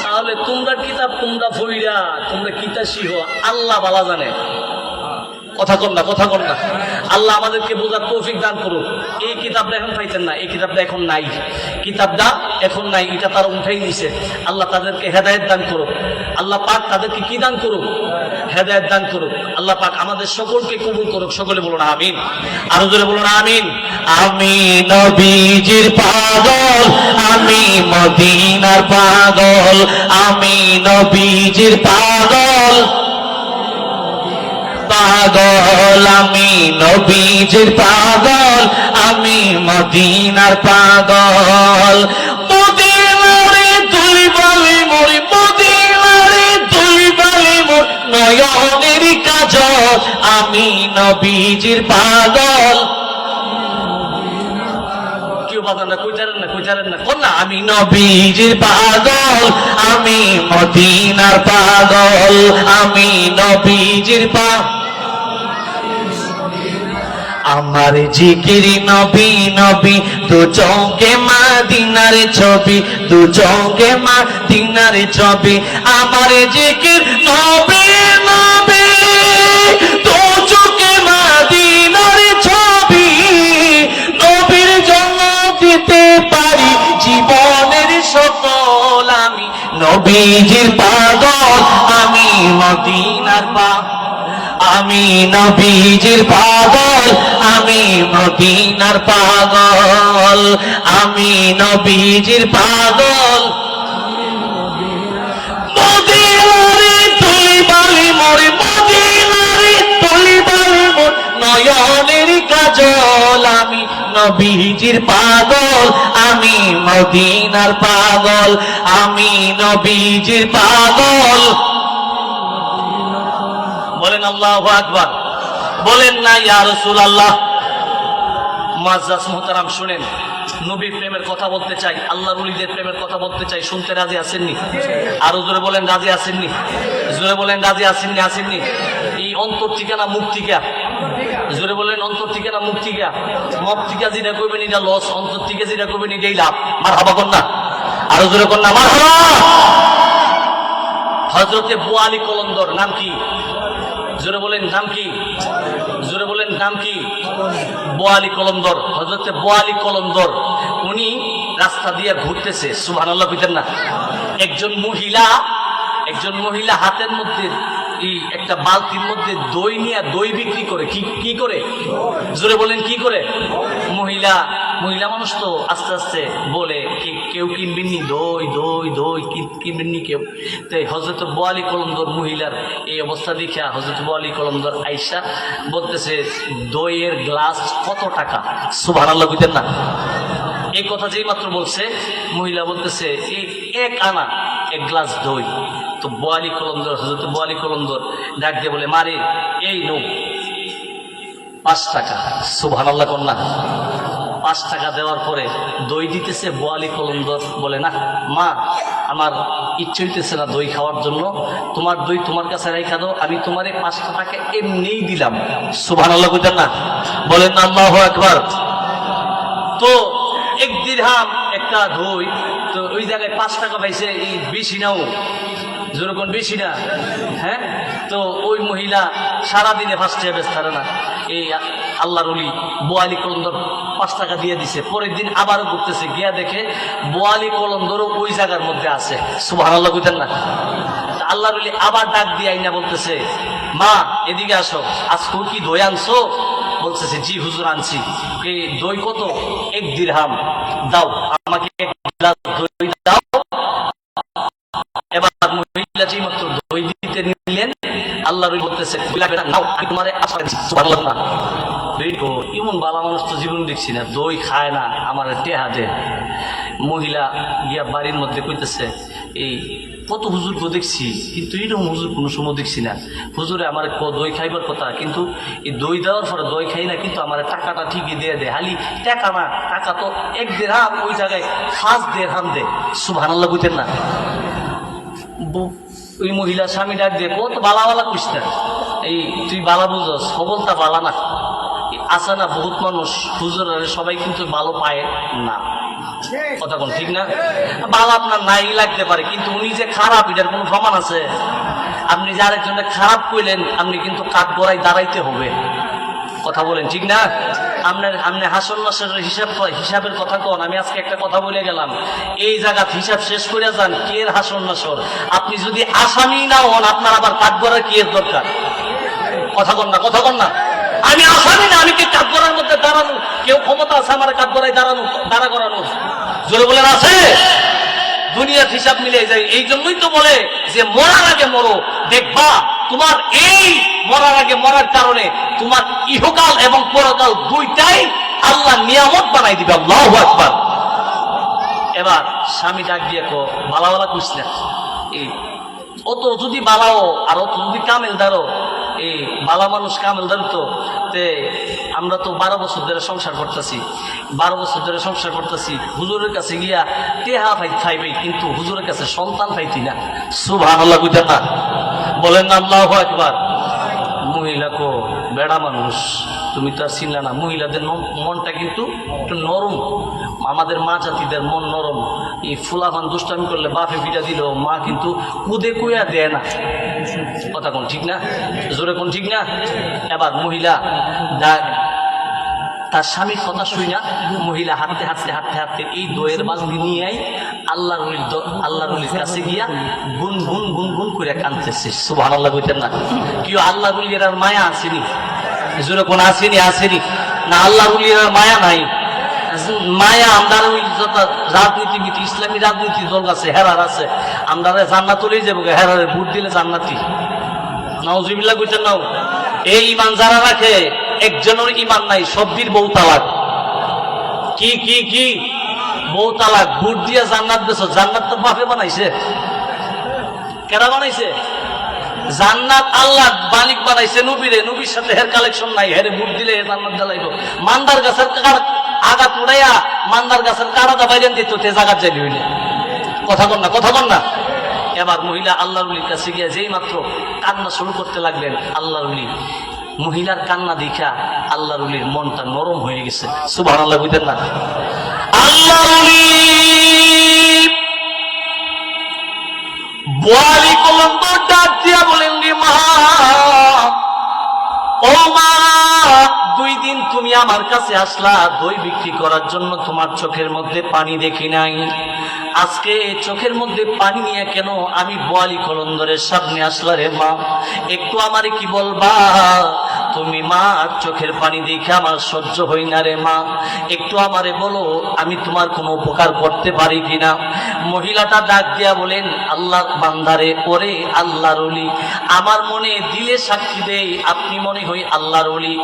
তাহলে তোমরা কিতাব তোমরা ফইরা তোমরা কিতাসি হো, আল্লাহ ভালো জানে। কথা কর না। আল্লাহ আমাদেরকে বোঝার তৌফিক দান করুক। এই কিতাবটা এখন পাইতেন না, এই কিতাবটা এখন নাই, এটা তারা উঠাই নিছে। আল্লাহ তাদেরকে হেদায়েত দান করুক। আল্লাহ পাক তাদেরকে কি দান করুক? হেদায়েত দান করুক। আল্লাহ পাক আমাদের সকলকে কবুল করুক। সকলে বলুন আমিন। আরো জোরে বলুন আমিন। আমি নবীজির পাগল, আমি মদিনার পাগল, আমি নবীজির পাগল, আমি নবীজির পাগল, আমি মদিনার পাগল। মদিনারে তুই বলি মোর, মদিনারে তুই বলি মোর নয়নের কাজল, আমি নবীজির পাগল। কেউ বাজান না, কইতারেন না, কোন না, আমি নবীজির পাগল, আমি মদিনার পাগল, আমি নবীজির পাগল। আমার জিকির নবী নবী, দু চোখে মদিনার ছবি, দু চোখে মদিনার ছবি। আমার জিকির নবী নবী, দু চোখে মদিনার ছবি। নবীর জন্য দিতে পারি জীবনের সকল, আমি নবীজির পাগল, আমি মদিনার পাগল। আমি নবীজির পাগল, আমি মদিনার পাগল, আমি নবীজির পাগল। মদিনারে তুলি বালি মোর, মদিনারে তুলি বালি মোর, নয়নের কাজল। আমি নবীজির পাগল, আমি মদিনার পাগল, আমি নবীজির পাগল। বলেন আল্লাহু আকবার, বলেন না ইয়া রাসূলুল্লাহ। মুআজ্জাজ মুহতারাম শুনেন, নবী প্রেমের কথা বলতে চাই, আল্লাহর ওলিদের প্রেমের কথা বলতে চাই, শুনতে রাজি আছেননি? আরো জোরে বলেন রাজি আছেননি? জোরে বলেন রাজি আছেননি? আসেননি? এই অন্তর ঠিকানা মুখ ঠিকা, জোরে বলেন অন্তর ঠিকানা মুখ ঠিকা। মব ঠিকা যেটা করবেন এটা লস, অন্তর থেকে যেটা করবেন এটাই লাভ। মারহাবা কর না, আরো জোরে কর না, মারহাবা। হযরতে বুয়ালি কলন্দর নাম কি? জোরে বলেন নাম কি? জোরে বলেন নাম কি? বুয়ালি কলন্দর, হযরতে বুয়ালি কলন্দর। উনি রাস্তা দিয়ে ঘুরতেছে, সুবহানাল্লাহ কইতেন না? একজন মহিলা হাতের মধ্যে এই একটা বালতির মধ্যে দই নিয়ে দই বিক্রি করে। কি করে? জোরে বলেন কি করে? মহিলা মানুষ তো আস্তে আস্তে বলে কেউ কিনবেননি দই, দই দই কিনবেননি কেউ। তাই হযরত বুয়ালি কলন্দর মহিলার এই অবস্থা দেখে হযরত বুয়ালি কলন্দর আয়েশা বলতেছে, দইয়ের গ্লাস কত টাকা? সুবহানাল্লাহ কইতেন না? এই কথা যেই মাত্র বলছে, মহিলা বলতেছে এই 1 আনা 1 গ্লাস দই। তো বুয়ালি কলন্দর, হযরত বুয়ালি কলন্দর ডাক দিয়ে বলে, মারে এই নো 5 টাকা। সুবহানাল্লাহ কন্যা, 5 টাকা দেওয়ার পরে দই দিতেছে। বুয়ালি কলন্দর বলে, না মা, আমার ইচ্ছে হইতেছে না দই খাওয়ার জন্য, তোমার দই তোমার কাছে রাইখা দাও, আমি তোমারে 5 টাকা এমনিই দিলাম। সুবহানাল্লাহ কইতেন না? বলেন না আল্লাহু আকবার। তো 1 দিরহাম একটা দই, তো ওই জায়গায় 5 টাকা পাইছে, এই বেশি নাও, যেরকম বেশি না, হ্যাঁ? তো ওই মহিলা সারাদিনে 5 টাকা বেচতে না। এই আল্লাহর ওলি বুয়ালি কলন্দর 5 টাকা দিয়ে দিছে। পরের দিন আবারও ঘুরতেছে, গিয়া দেখে বুয়ালি কলন্দরও ওই জায়গার মধ্যে আছে। সুবহানাল্লাহ কইতেন না? আল্লাহর ওলি আবার ডাক দিয়ে আইনা বলতেছে, মা এদিকে আসো, আজকে কি দই আনছো? বলতেছে, জি হুজুর আনছি। এই দই কত? 1 দিরহাম। দাও আমাকে 1 গ্লাস দই দাও। এবার মহিলা যেই মাত্র দই দিতে নিলেন, আল্লাহর ওলি বলতেছে, নাও আমি তোমারে আশা দিচ্ছি। সুবহানাল্লাহ না? এমন বালা মানুষ তো জীবন দেখছি না, দই খায় না, আমার টেহা দে। মহিলা গিয়া বাড়ির মধ্যে কইতেছে, এই কত হুজুরকে দেখছি, কিন্তু এরকম হুজুর কোনো সময় দেখছি না। হুজুরে আমার দই খাইবার কথা, কিন্তু এই দই দেওয়ার পরে দই খাই না, কিন্তু আমার টাকাটা ঠিকই দিয়ে দেয়। হালি টাকা না, টাকা তো 1 দিরহাম, ওই জায়গায় 5 দিরহাম দে। সুবহানাল্লাহ কইতেন না? ওই মহিলা স্বামী ডাক দিয়ে, কত বালা বালা কইস না, এই তুই বালা বুঝস, সবলতা বালা না। আছে না বহুত মানুষ হুজুর সবাই কিন্তু ভালো পায় না, কথা কোন ঠিক না? ভালো আপনার নাই লাগতে পারে, কিন্তু উনি যে খারাপ এটার কোনো প্রমাণ আছে? আপনি যে আরেকজনকে খারাপ কইলেন, আপনি কিন্তু কাঠ গড়াই দাঁড়াইতে হবে, কথা বলেন ঠিক না? আপনি হাসন নাসরের হিসাবের কথা কন। আমি আজকে একটা কথা বলে গেলাম, এই জায়গা হিসাব শেষ করে যান, কে এর হাসন নাসর? আপনি যদি আসামি না হন, আপনার আবার কাঠ গড়ার কি এর দরকার? কথা কন না, কথা কন না। আমি আসামি না, আমি কি কাঠগড়ার মধ্যে দাঁড়ানো? কেউ ক্ষমতা আছে আমার কাঠগড়ায় দাঁড়া করানো? জোরে বলেন আছে? দুনিয়ার হিসাব মিলে যায়। এই জন্যই তো বলে যে মরার আগে মরো, দেখবা তোমার এই মরার আগে মরার কারণে তোমার ইহকাল এবং পরকাল দুইটাই আল্লাহ নিয়ামত বানাই দিবে। আল্লাহু আকবার। এবার স্বামী ডাক দিয়ে কো, বালা বালা কইস না, এই অত যদি বালাও আর অত যদি কামেলদারও, এই বালা মানুষ কামেলদার তো আমরা তো 12 বছর ধরে সংসার করতেছি, 12 বছর ধরে সংসার করতেছি। হুজুরের কাছে গিয়া টেহা খাইবে, কিন্তু হুজুরের কাছে সন্তান পাইতি না। সুবহানাল্লাহ কইতেন না? বলেন না আল্লাহু আকবার। মহিলা কো, বেড়া মানুষ, তুমি তো আর চিনলা না। মহিলাদের মনটা কিন্তু একটু নরম, আমাদের মা জাতিদের মন নরম। এই ফুলাফান দুষ্টামি করলে বাপে পিঠা দিল, মা কিন্তু কুদে কুয়া দেয় না, কথা কোন ঠিক না? জোরে কোন ঠিক না? এবার মহিলা তার স্বামীর কথা শুই না মহিলা হাঁটতে হাঁটতে হাঁটতে হাঁটতে এই দইয়ের বালতি নিয়ে আল্লাহর ওলির কাছে গিয়া গুন গুন গুন গুন করে কাঁদতেছে। সুবহানাল্লাহ কইতেন না? কেউ আল্লাহর ওলির আর মায়া আসেনি? জোরে কোন আসেনি? আসেনি না? আল্লাহর ওলির আর মায়া নাই। মায়া আমরা ওই যত রাজনীতিবিদ ইসলামী রাজনীতি দল আছে হেরার আছে, আমরা জান্নাত চলেই যাবো, হেরারে ভোট দিলে জান্নাতি। নাউজুবিল্লাহ কইতেন না? এই ইমান যারা রাখে একজনের ইমান নাই, সব্বির বউ তালাক। কি কি কি বউ তালাক? ভোট দিয়ে জান্নাত বেছো। জান্নাত তো বাপে বানাইছে। কেরা বানাইছে? জান্নাত আল্লাহ মালিক বানাইছে নবীরে। নবীর সাথে হের কালেকশন নাই, হেরে ভোট দিলে জান্নাত জ্বালাইব। মান্দার গাছের আগা তুড়াইয়া মান্দার গাছের কাড়াটা বাইরেন দিত, তে জাগাত যাইলি হইলে। কথা কন না, কথা কন না। এবার মহিলা আল্লাহর ওলির কাছে গিয়া যেই মাত্র কান্না শুরু করতে লাগলেন, আল্লাহর ওলি মহিলার কান্না দেখা আল্লাহর ওলির মনটা নরম হয়ে গেছে। সুবহানাল্লাহ বুঝতেন না? আল্লাহর ওলি বোয়ালি কলম্ব ডাক দিয়া বলেন, রে মা, ও মা, 2 দিন তুমি আমার কাছে আসলা দই বিক্রি করার জন্য, তোমার চোখের মধ্যে পানি দেখি নাই। আজকে চোখের মধ্যে পানি নিয়ে কেন আমি বোয়ালি কলন্দরের সামনে আসলা রে মা? একটু আমারে কি বলবা? তুমি মা, চোখের পানি দেখে আমার সহ্য হই না রে মা, একটু আমারে বলো আমি তোমার কোনো উপকার করতে পারি কিনা। মহিলাটা ডাক দিয়া বলেন, আল্লাহর বান্দারে, ওরে আল্লাহর ওলি, আমার মনে দিলে সাক্ষী দেই আপনি মনে হই আল্লাহর ওলি।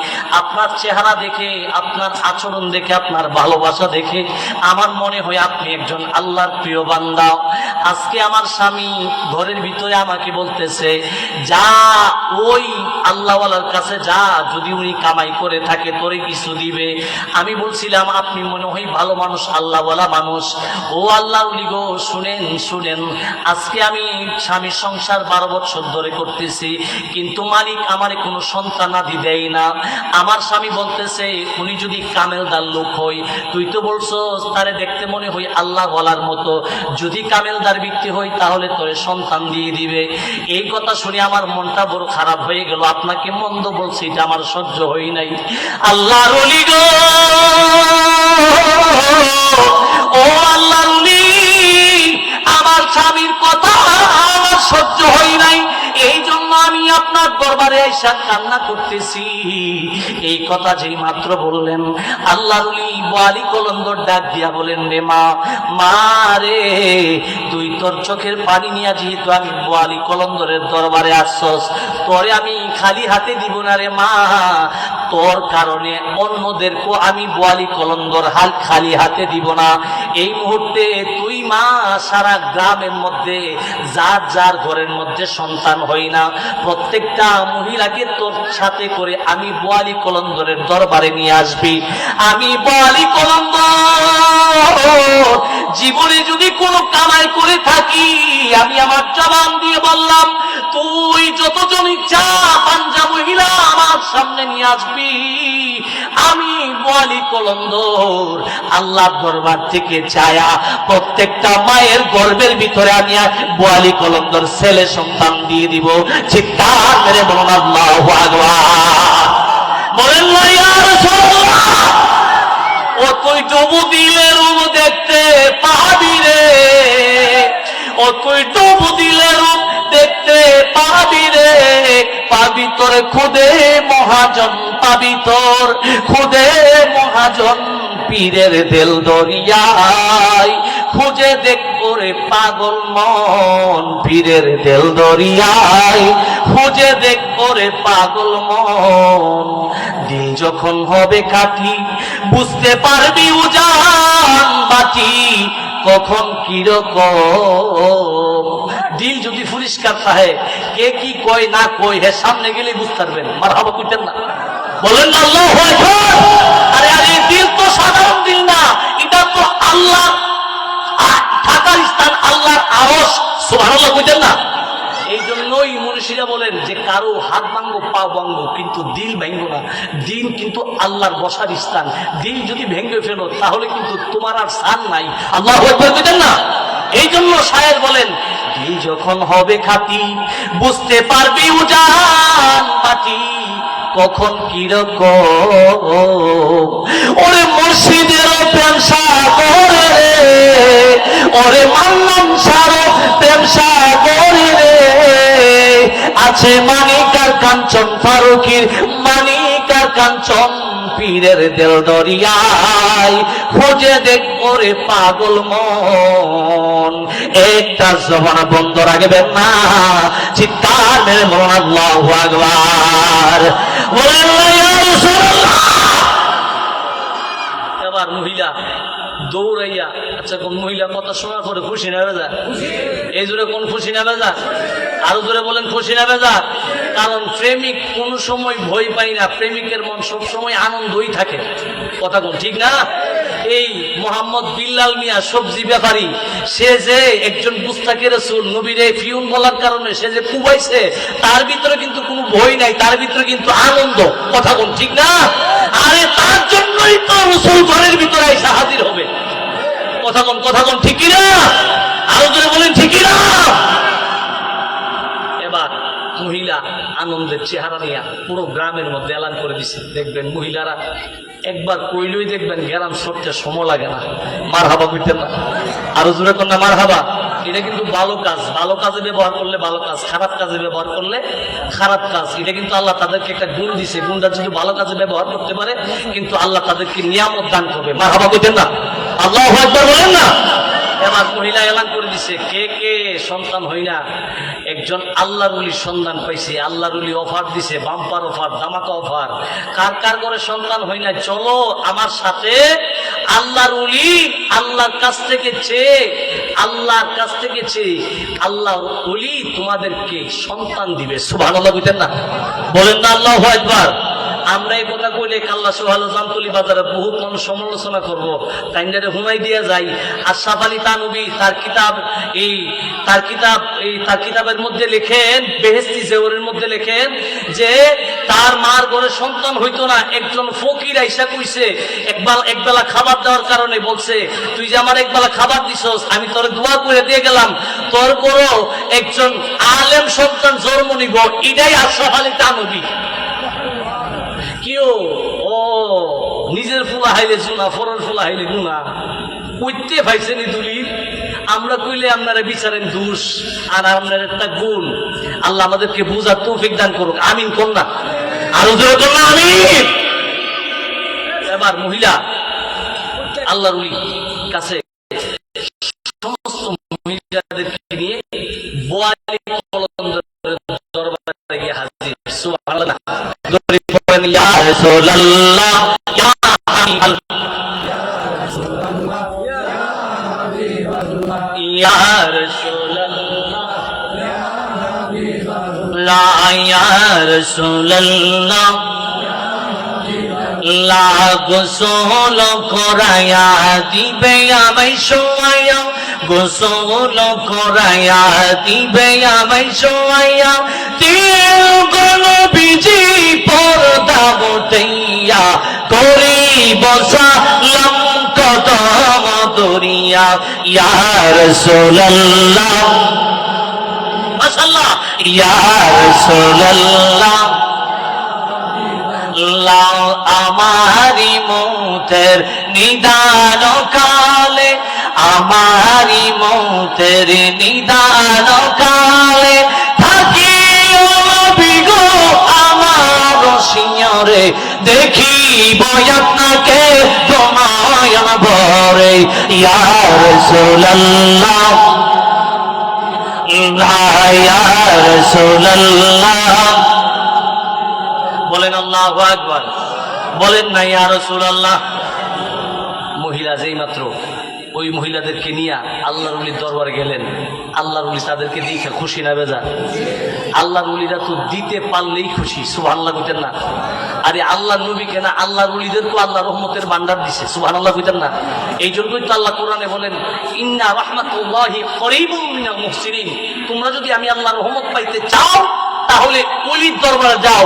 আপনার চেহারা দেখে, আপনার আচরণ দেখে, আপনার ভালোবাসা দেখে আমার মনে হয় আপনি একজন আল্লাহর প্রিয় বান্দা। আজকে আমার স্বামী ঘরের ভিতরে আমাকে বলতেছে, যা ওই আল্লাহওয়ালার কাছে যা, যদি উনি কামাই করে থাকে তোরে কিছু দিবে। আমি বলছিলাম আপনি মনে হয় ভালো মানুষ, আল্লাহওয়ালা মানুষ। ও আল্লাহ ওলি গো, শুনেন শুনেন, আজকে আমি স্বামীর সংসার 12 বছর ধরে করতেছি, কিন্তু মালিক আমারে কোনো সন্তান আদি দেয় না। আমার স্বামী বলতেছে, উনি যদি কামেলদার লোক হই, তুই তো বলছো তারে দেখতে মনে হয় আল্লাহ বলার মতো, যদি কামেলদার ব্যক্তি হই তাহলে তোরে সন্তান দিয়ে দিবে। এই কথা শুনে আমার মনটা বড় খারাপ হয়ে গেল। আপনাকে মন্দ বলছি, এটা আমার সহ্য হই নাই। আল্লাহর ওলি গো, ও আল্লাহর ওলি, আমার স্বামীর কথা আমার সহ্য হই নাই, এই জন্য আমি আপনার দরবারে আইসা কান্না করতেছি। এই কথা যেই মাত্র বললেন, আল্লাহর ওলি বোয়ালি কলন্দর ডাক দিয়া বলেন, রে মা, মা রে, তুই তোর চোখের পানি নিয়ে যেহেতু আমি বোয়ালি কলন্দরের দরবারে আসছস, তোরে আমি খালি হাতে দিব না রে মা। তোর কারণে অন্যদেরকেও আমি বোয়ালি কলন্দর খালি হাতে দিব না। এই মুহূর্তে তুই মা, সারা গ্রামের মধ্যে যার যার ঘরের মধ্যে সন্তান হই না, প্রত্যেকটা মহিলাকে তোর সাথে করে আমি বোয়ালি কলন্দরের দরবারে নিয়ে আসবি। আমি বোয়ালি কলন্দর জীবনে যদি কোনো কামাই করে থাকি, আমি আমার জবান দিয়ে বললাম, তুই যতজন ইচ্ছা পাঞ্জা মহিলা আমার সামনে নিয়ে আসবি। আমি বোয়ালি কলন্দর আল্লাহর দরবার থেকে চায়া প্রত্যেকটা মায়ের গর্ভের ভিতরে আমি বোয়ালি কলন্দর ছেলে সন্তান দিয়ে দিব। চিৎকার মেরে বলুন আল্লাহু আকবার। বলেন না ইয়া রাসূলুল্লাহ। ও তুই ডুবু দিলে রূপ দেখতে পাবি রে, ও তুই ডুবু দিলে রূপ দেখতে পাবি রে, পাবি তোর খুদে মহাজন, পাবি তোর খুদে মহাজন, পীরের দেল দরিয়ায় খুঁজে দেখ ওরে পাগল মন, পীরের দেল দরিয়ায় খুঁজে দেখ ওরে পাগল মন। দিল যখন হবে কাটি বুঝতে পারবি উজান বাটি, কখন কিরকম। দিল যদি পরিষ্কার থাকে, কে কি কয় না কয় হে সামনে গেলে বুঝতে পারবেন। মারহাবা কইতেন না? বলেন না আল্লাহু আকবার। আরে আরে, দিল তো সাধারণ দিল না, এটা তো আল্লাহ থাকার স্থান, আল্লাহর আরশ। সুবহানাল্লাহ কইতেন না? এই জন্যই মনীষীরা বলেন যে কারো হাত ভাঙ্গো পা ভাঙ্গো, কিন্তু দিল ভাঙ্গো না। দিল কিন্তু আল্লাহর বসার স্থান। দিল যদি ভেঙে ফেলো তাহলে কিন্তু তোমার আর স্থান নাই। আল্লাহু আকবার কইতেন না? এই জন্য শায়ের বলেন, দিল যখন হবে খাঁটি বুঝতে পারবি উজান বাটি, কখন কিরকম। ওরে মসজিদেরও পেশা করে রে, ওরে মান্নান সারো পেশা করে রে। আছে মানিকার কাঞ্চন ফারুকির, মানিকার কাঞ্চন পীরের দেল দরিয়ায়, খুঁজে দেখবো রে পাগল মন। একটা জবান বন্ধ রাখবেন না, চিৎকার মেরে বলুন আল্লাহু আকবার। বলেন না ইয়া রাসূলুল্লাহ। এবার মহিলা দৌড়াইয়া, আচ্ছা কোন মহিলা কথা শোনার পরে খুশি না বেজা? এই জোরে কোন খুশি না বেজা? আরো জোরে বলেন খুশি না বেজা? কারণ প্রেমিক কোন সময় ভয় পাই না, প্রেমিকের মন সব সময় আনন্দই থাকে। কথা কোন ঠিক না? এই মোহাম্মদ বিল্লাল মিয়া সবজি ব্যাপারী, সে যে একজন গুস্তাখে রাসূল নবীর এই ফিউন বলার কারণে সে যে কুবাইছে, তার ভিতরে কিন্তু কোনো ভয় নাই, তার ভিতরে কিন্তু আনন্দ। কথা কোন ঠিক না? আরে তার জন্যই তো রাসূল ঘরের ভিতরে এসে হাজির হবে। কথা কোন ঠিক না? আরো জোরে বলেন ঠিক না? এবার মহিলা আনন্দের চেহারা নিয়ে পুরো গ্রামের মধ্যে এলান করে দিছে। দেখবেন মহিলারা একবার কইলেই দেখবেন গ্রাম সবটা সময় লাগে না। মারহাবা কইতেন না? আরো জোরে কোন না মারহাবা? এটা কিন্তু ভালো কাজ, ভালো কাজে ব্যবহার করলে ভালো কাজ, খারাপ কাজে ব্যবহার করলে খারাপ কাজ। এটা কিন্তু আল্লাহ তাদেরকে একটা গুণ দিছে, গুণটা যদি ভালো কাজে ব্যবহার করতে পারে কিন্তু আল্লাহ তাদেরকে নিয়ামত দান করবে। মারহাবা কইতেন না? আল্লাহু আকবার বলেন না? এবার মহিলা এলান করে দিছে, কে কে সন্তান হই না, একজন আল্লাহর ওলির সন্ধান পাইছে। আল্লাহর ওলি অফার দিছে, বাম্পার অফার, ধামাকা অফার। কার কার করে সন্তান হই না, চলো আমার সাথে আল্লাহর ওলি আল্লাহর কাছ থেকে চেয়ে, আল্লাহর কাছ থেকে চেয়ে আল্লাহর ওলি তোমাদেরকে সন্তান দিবে। সুবহানাল্লাহ কইতেন না? বলেন না আল্লাহু আকবার। আমরা এই কথা কইলে কাল্লা সোহালো জামতলি বাজারে বহুত মানুষ সমালোচনা করবো, তাইন্ডারে হুমাই দিয়া যাই। আশরাফ আলী থানভী তার কিতাবের মধ্যে লেখেন, বেহেশতি জেওরের মধ্যে লেখেন যে তার মার ঘরে সন্তান হইতো না। একজন ফকির আইসা কইছে, একবেলা খাবার দেওয়ার কারণে বলছে, তুই যে আমার একবেলা খাবার দিছস, আমি তোর দোয়া করে দিয়ে গেলাম, তোর বড় একজন আলেম সন্তান জন্ম নিব। এটাই আশরাফ আলী থানভী। কিও ও নিজের ফুলা হাইলে জুনা, ফরর ফুলা হাইলে গুনা কইতে পাইছেন দলিল। আমরা কইলে আপনারা বিচারেন দোষ, আর আপনার একটা গুণ। আল্লাহ আমাদেরকে বুঝার তৌফিক দান করুক, আমিন কোন না? আরো জোরে কোন না আমিন? এবার মহিলা আল্লাহর ওলি কাছে সমস্ত মহিলাদেরকে নিয়ে বোয়ালি কলন্দরের দরবারে গিয়ে হাজির। সুবহানাল্লাহ। ইয়া রাসূলুল্লাহ, ইয়া ইয়া রাসূলুল্লাহ, ইয়া রাসূলুল্লাহ, লা গোসল করায়া দিবে আমায় শোয়ায়া, গোসল করায়া দিবে আমায় শোয়ায়া, তিল গলো বিজি পর্দা বটাইয়া, করিব সালাম কদম দরিয়া। ইয়া রাসূলুল্লাহ, মাশাআল্লাহ, ইয়া রাসূলুল্লাহ, লাও আমারি মৌতের নিদান কালে, আমারি মৌতের নিদান কালে, থাকিও বিগো আমার সিংহরে, দেখিব আপনাকে তোমায়ন ভরে। ইয়া রাসূলুল্লাহ, ইয়া রাসূলুল্লাহ। বলেন আল্লাহু আকবার। বলেন না ইয়া রাসূলুল্লাহ। মহিলা যেই মাত্র ওই মহিলাদেরকে নিয়ে আল্লাহর ওলির দরবারে গেলেন, আল্লাহর ওলি তাদেরকে দেখে খুশি না বেজা? আল্লাহর ওলিরা তো দিতে পারলেই খুশি। সুবহানাল্লাহ কইতেন না? আরে আল্লাহর নবীকে না, আল্লাহর ওলিদেরকে আল্লাহ রহমতের ভান্ডার দিছে। সুবহানাল্লাহ কইতেন না? এই জন্যই তো আল্লাহ কোরআনে বলেন, ইন্না রাহমাতুল্লাহি করিবুম মিনাল মুহসিনিন। তোমরা যদি আমি আল্লাহর রহমত পাইতে চাও তাহলে ওলির দরবারে যাও,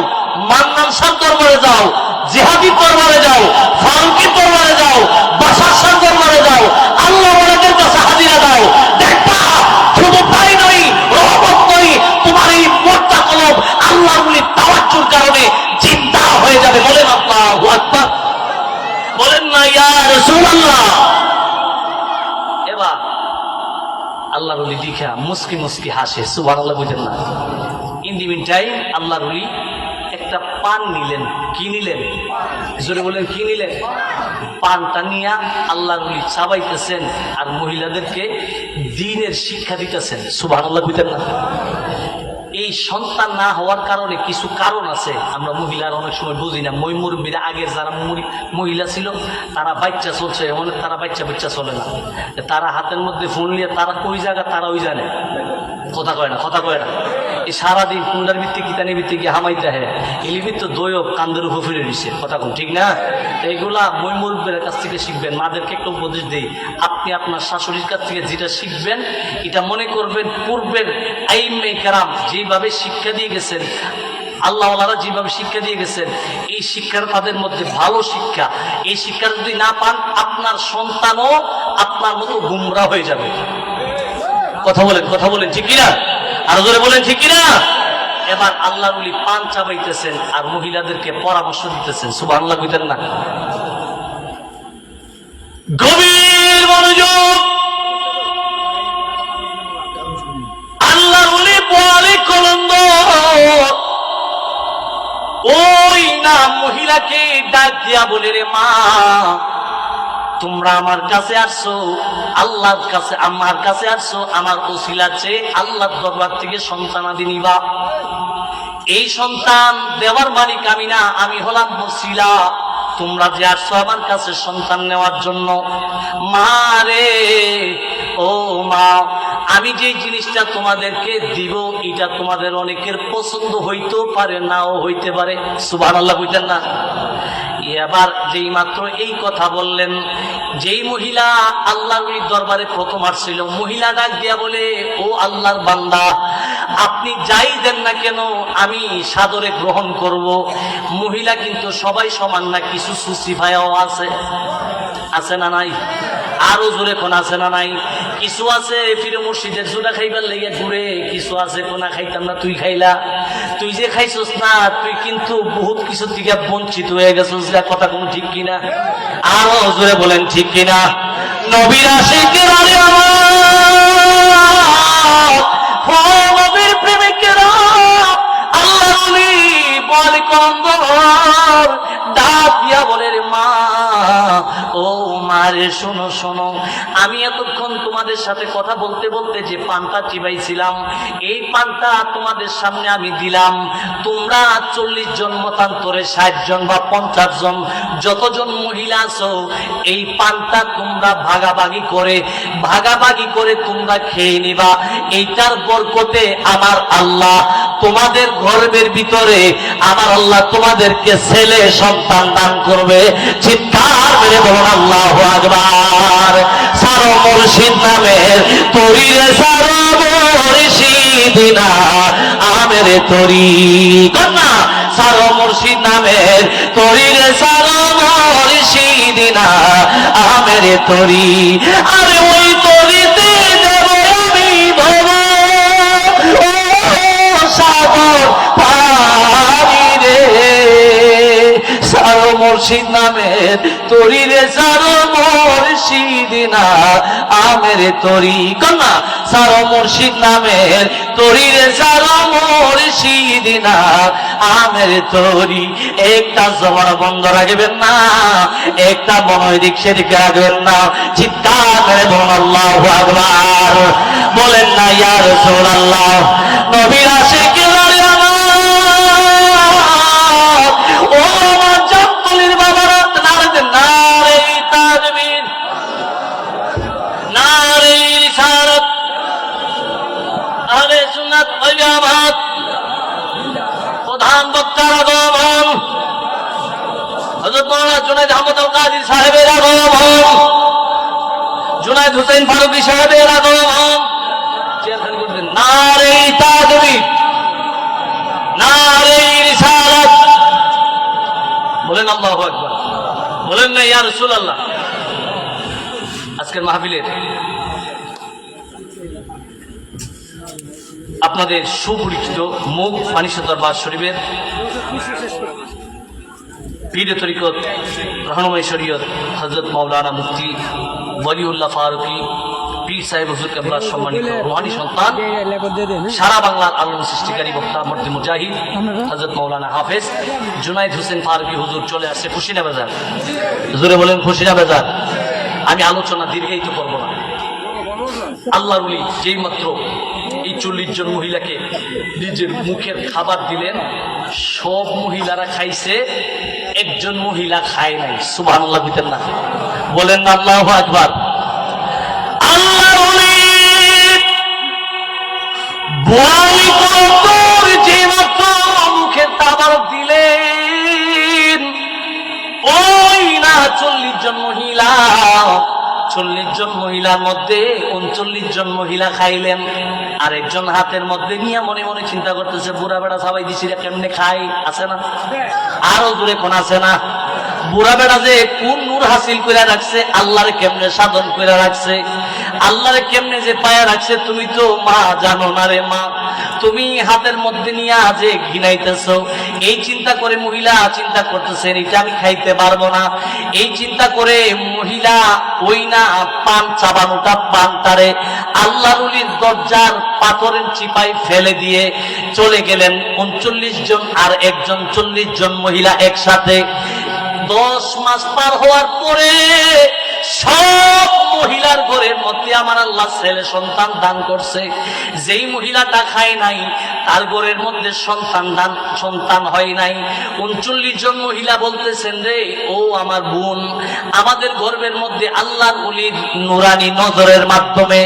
মান্নান শাহর দরবারে যাও, জিহাদির দরবারে যাও, ফারুকের দরবারে যাও, বাশার শাহর দরবারে যাও, আল্লাহ ওয়ালাদের কাছে হাজিরা দাও। দেখবা শুধু তাই নয়, রহমত নয়, তোমার এই মোটা কলব আল্লাহর ওলির তাওয়াজ্জুর কারণে জিন্দা ইয়া রাসূলুল্লাহ। এবার আল্লাহর ওলি দেখা মুস্কি মুস্কি হাসে, সুবহানাল্লাহ বলেন না। ইন দি মিন টাইম আল্লাহর ওলি একটা পান নিলেন। কি নিলেন? জোরে বলেন, কি নিলেন? পানটা নিয়ে আল্লাহর ওলি চাবাইতেছেন আর মহিলাদেরকে দ্বীনের শিক্ষা দিতেছেন, সুবহানাল্লাহ বলেন না। এই সন্তান না হওয়ার কারণে কিছু কারণ আছে, আমরা মহিলার অনেক সময় বুঝি না। মুরব্বীরা আগের যারা মহিলা ছিল তারা বাচ্চা চলছে, অনেক তারা বাচ্চা চলে না। তারা হাতের মধ্যে ফোন নিয়ে তারা কই জায়গা তারা ওই জানে, কথা কয় না। এই সারাদিন কুন্ডার ভিত্তি কিতানি ভিত্তি গিয়ে হামাইতে হয়, এলিভিত তো দৈব কান্দের উপর ফিরে দিচ্ছে, কথা কোন ঠিক না? এইগুলা মুরব্বীর কাছ থেকে শিখবেন। মাদেরকে একটা উপদেশ দিই, আপনি আপনার শাশুড়ির কাছ থেকে যেটা শিখবেন এটা মনে করবেন পূর্বের আইম্মায়ে কেরাম যেভাবে শিক্ষা দিয়ে গেছেন, আল্লাহওয়ালারা যেভাবে শিক্ষা দিয়ে গেছেন, এই শিক্ষাটা তাদের মধ্যে ভালো শিক্ষা। এই শিক্ষা যদি না পান আপনার সন্তানও আপনার মতো গুমরা হয়ে যাবে। কথা বলেন ঠিক কিনা? আর জোরে বলেন ঠিক কিনা? এবার আল্লাহর ওলি পান চাবাইতেছেন আর মহিলাদেরকে পরামর্শ দিতেছেন, সুবহানাল্লাহ কইতেন না। গভীর মনোযোগ। আল্লাহর ওলি বলে কলন্দ, ওই না মহিলাকে ডাক দিয়া বলে, রে মা, তোমরা আমার কাছে আসছো, আল্লাহর কাছে আমার কাছে আসছো, আমার ওসিলা চেয়ে আল্লাহর দরবার থেকে সন্তানাদি নিবা। এই সন্তান দেওয়ার মালিক আমি না, আমি হলাম ওসিলা। তোমরা যে আসছো আমার কাছে সন্তান নেওয়ার জন্য, মা রে, ও মা, আমি যে জিনিসটা তোমাদেরকে দিব এটা তোমাদের অনেকের পছন্দ হইতেও পারে, নাও হইতে পারে, সুবহানাল্লাহ কইতেন না। এবার যেই মাত্র এই কথা বললেন, যেই মহিলা আল্লাহর দরবারে প্রথম আসছিল, মহিলা ডাক দিয়া বলে, ও আল্লাহর বান্দা, আপনি যাই দেন না কেন আমি সাদরে গ্রহণ করব। মহিলা কিন্তু সবাই সমান না, কিছু সুসিফায়াও আছে না নাই? আরো জোরে কোন আছে না নাই? কিছু আছে ফিরে মসজিদের জোড়া খাইবার লেগে ঘুরে, কিছু আছে কোনা খাইতাম না, তুই খাইলা, তুই যে খাইছস না, তুই কিন্তু বহুত কিছু থেকে বঞ্চিত হয়ে গেছিস, কথা কোন ঠিক কিনা? আরো জোরে বলেন ঠিক কিনা? নবীর আশিকের আরে আমার, ও নবীর প্রেমিকেরা, আল্লাহর ওলি বলে কন্দর ডাক দিয়া বলে, রে মা, ও মারে, শোনো, আমি এতক্ষণ তোমাদের সাথে কথা বলতে বলতে যে পানটা চিবাইছিলাম, এই পানটা তোমাদের সামনে আমি দিলাম। তোমরা 40 জন মতান্তরে 60 জন বা 50 জন যতজন মহিলা আছো, এই পানটা তোমরা ভাগাভাগি করে তোমরা খেয়ে নিবা। এইটার বরকতে আমার আল্লাহ তোমাদের গর্বের ভিতরে, আমার আল্লাহ তোমাদেরকে ছেলে সন্তান দান করবে। চিৎকার মেরে বলুন আল্লাহু আকবার। সারো মুর্শিদ নামের তরি রে, সারো মুর্শিদ না আমের তরি, কন্যা সারো মুর্শিদ নামের তরি রে, সারো মুর্শিদ না আমের তরি। আরে ওই তরিতে দেব আমি ভব, ও সাগর পারি রে, সারো মুর্শিদ নামের তরি রে, সারো মুর্শিদ না আমের তরি, কন্যা সারো মুর্শিদ নামের তরি রে, সারো মুর্শিদ না আমের তরি। একটা জবান বন্ধ রাখবেন না, একটা মনোয় দিক সেদিকে রাখবেন না। চিৎকার করে বলুন আল্লাহু আকবার। বলেন না ইয়া রাসূলুল্লাহ। নবীর আশিকের আরে আমার, ও আমার জামতলির বাবারা, নারে তাকবীর, নারে রিসালাত, আহলে সুন্নাত ওয়াল জামাত, প্রধান বক্তার আগমন, হযরত মাওলানা জুনায়েদ আহমদ আল কাদের সাহেবের আগমন, জুনায়েদ হোসেন ফারুকী সাহেবের আগমন। নারে তাকবীর, নারে রিসালাত, বলেন আল্লাহু আকবার। বলেন না ইয়া রাসূলুল্লাহ। আজকের মাহফিলের আপনাদের সুপরিচিত মুখ ফানিসা দরবার শরীফের পীরে তরিকত রহনুমাই শরীয়ত হযরত মাওলানা মুফতি ওয়ালিউল্লাহ ফারুকী পীর সাহেব হুজুর কেবলার সম্মানিত রুহানি সন্তান, সারা বাংলার আলোড়ন সৃষ্টিকারী বক্তা মর্দি মুজাহিদ হযরত মাওলানা হাফেজ জুনাইদ হোসেন ফারুকী হুজুর চলে আসছে খুশিনা বাজার। হুজুরে বলেন খুশিনা বাজার। আমি আলোচনা দীর্ঘায়িত করব না। আল্লাহর ওলি যেই মাত্র এই 40 জন মহিলাকে নিজের মুখের খাবার দিলেন, সব মহিলারা খাইছে, একজন মহিলা খায় নাই। সুবহানাল্লাহ বিতেন না, বলেন না আল্লাহু আকবার। আল্লাহর ওলি বুয়ালি কবর যে মাত্র মুখের খাবার দিলেন, ওই না 40 জন মহিলা, 40 জন মহিলার মধ্যে 39 জন মহিলা খাইলেন। আর একজন হাতের মধ্যে নিয়ে মনে মনে চিন্তা করতেছে, বুড়া বেড়া সবাই দিছি কেমনে খাই, আছে না? আরো দূরে কোন আছে না? বুড়া বেড়া যে কোন নূর হাসিল করে রাখছে, আল্লাহরে কেমনে সাধন করে রাখছে, আল্লাহরে কেমনে যে পায়া রাখছে, তুমি তো মা জানো না রে মা। তুমি হাতের মধ্যে নিয়ে আজে ঘিনাইতেছো, এই চিন্তা করে মহিলা চিন্তা করতেছেন এটা আমি খাইতে পারবো না। এই চিন্তা করে মহিলা ওই না পান চাবানোটা পানটারে আল্লাহর ওলির দরজার পাথরের চিপায় ফেলে দিয়ে চলে গেলেন 39 জন আর একজন 40 জন মহিলা একসাথে। 10 মাস পার হওয়ার পরে সব মহিলার ঘরের মধ্যে আমার আল্লাহ ছেলে সন্তান দান করছে। যেই মহিলাটা খায় নাই তার ঘরের মধ্যে সন্তান হয় নাই। 39 জন মহিলা বলতেছেন, রে ও আমার বোন, আমাদের গর্ভের মধ্যে আল্লাহর ওলির নুরানি নজরের মাধ্যমে,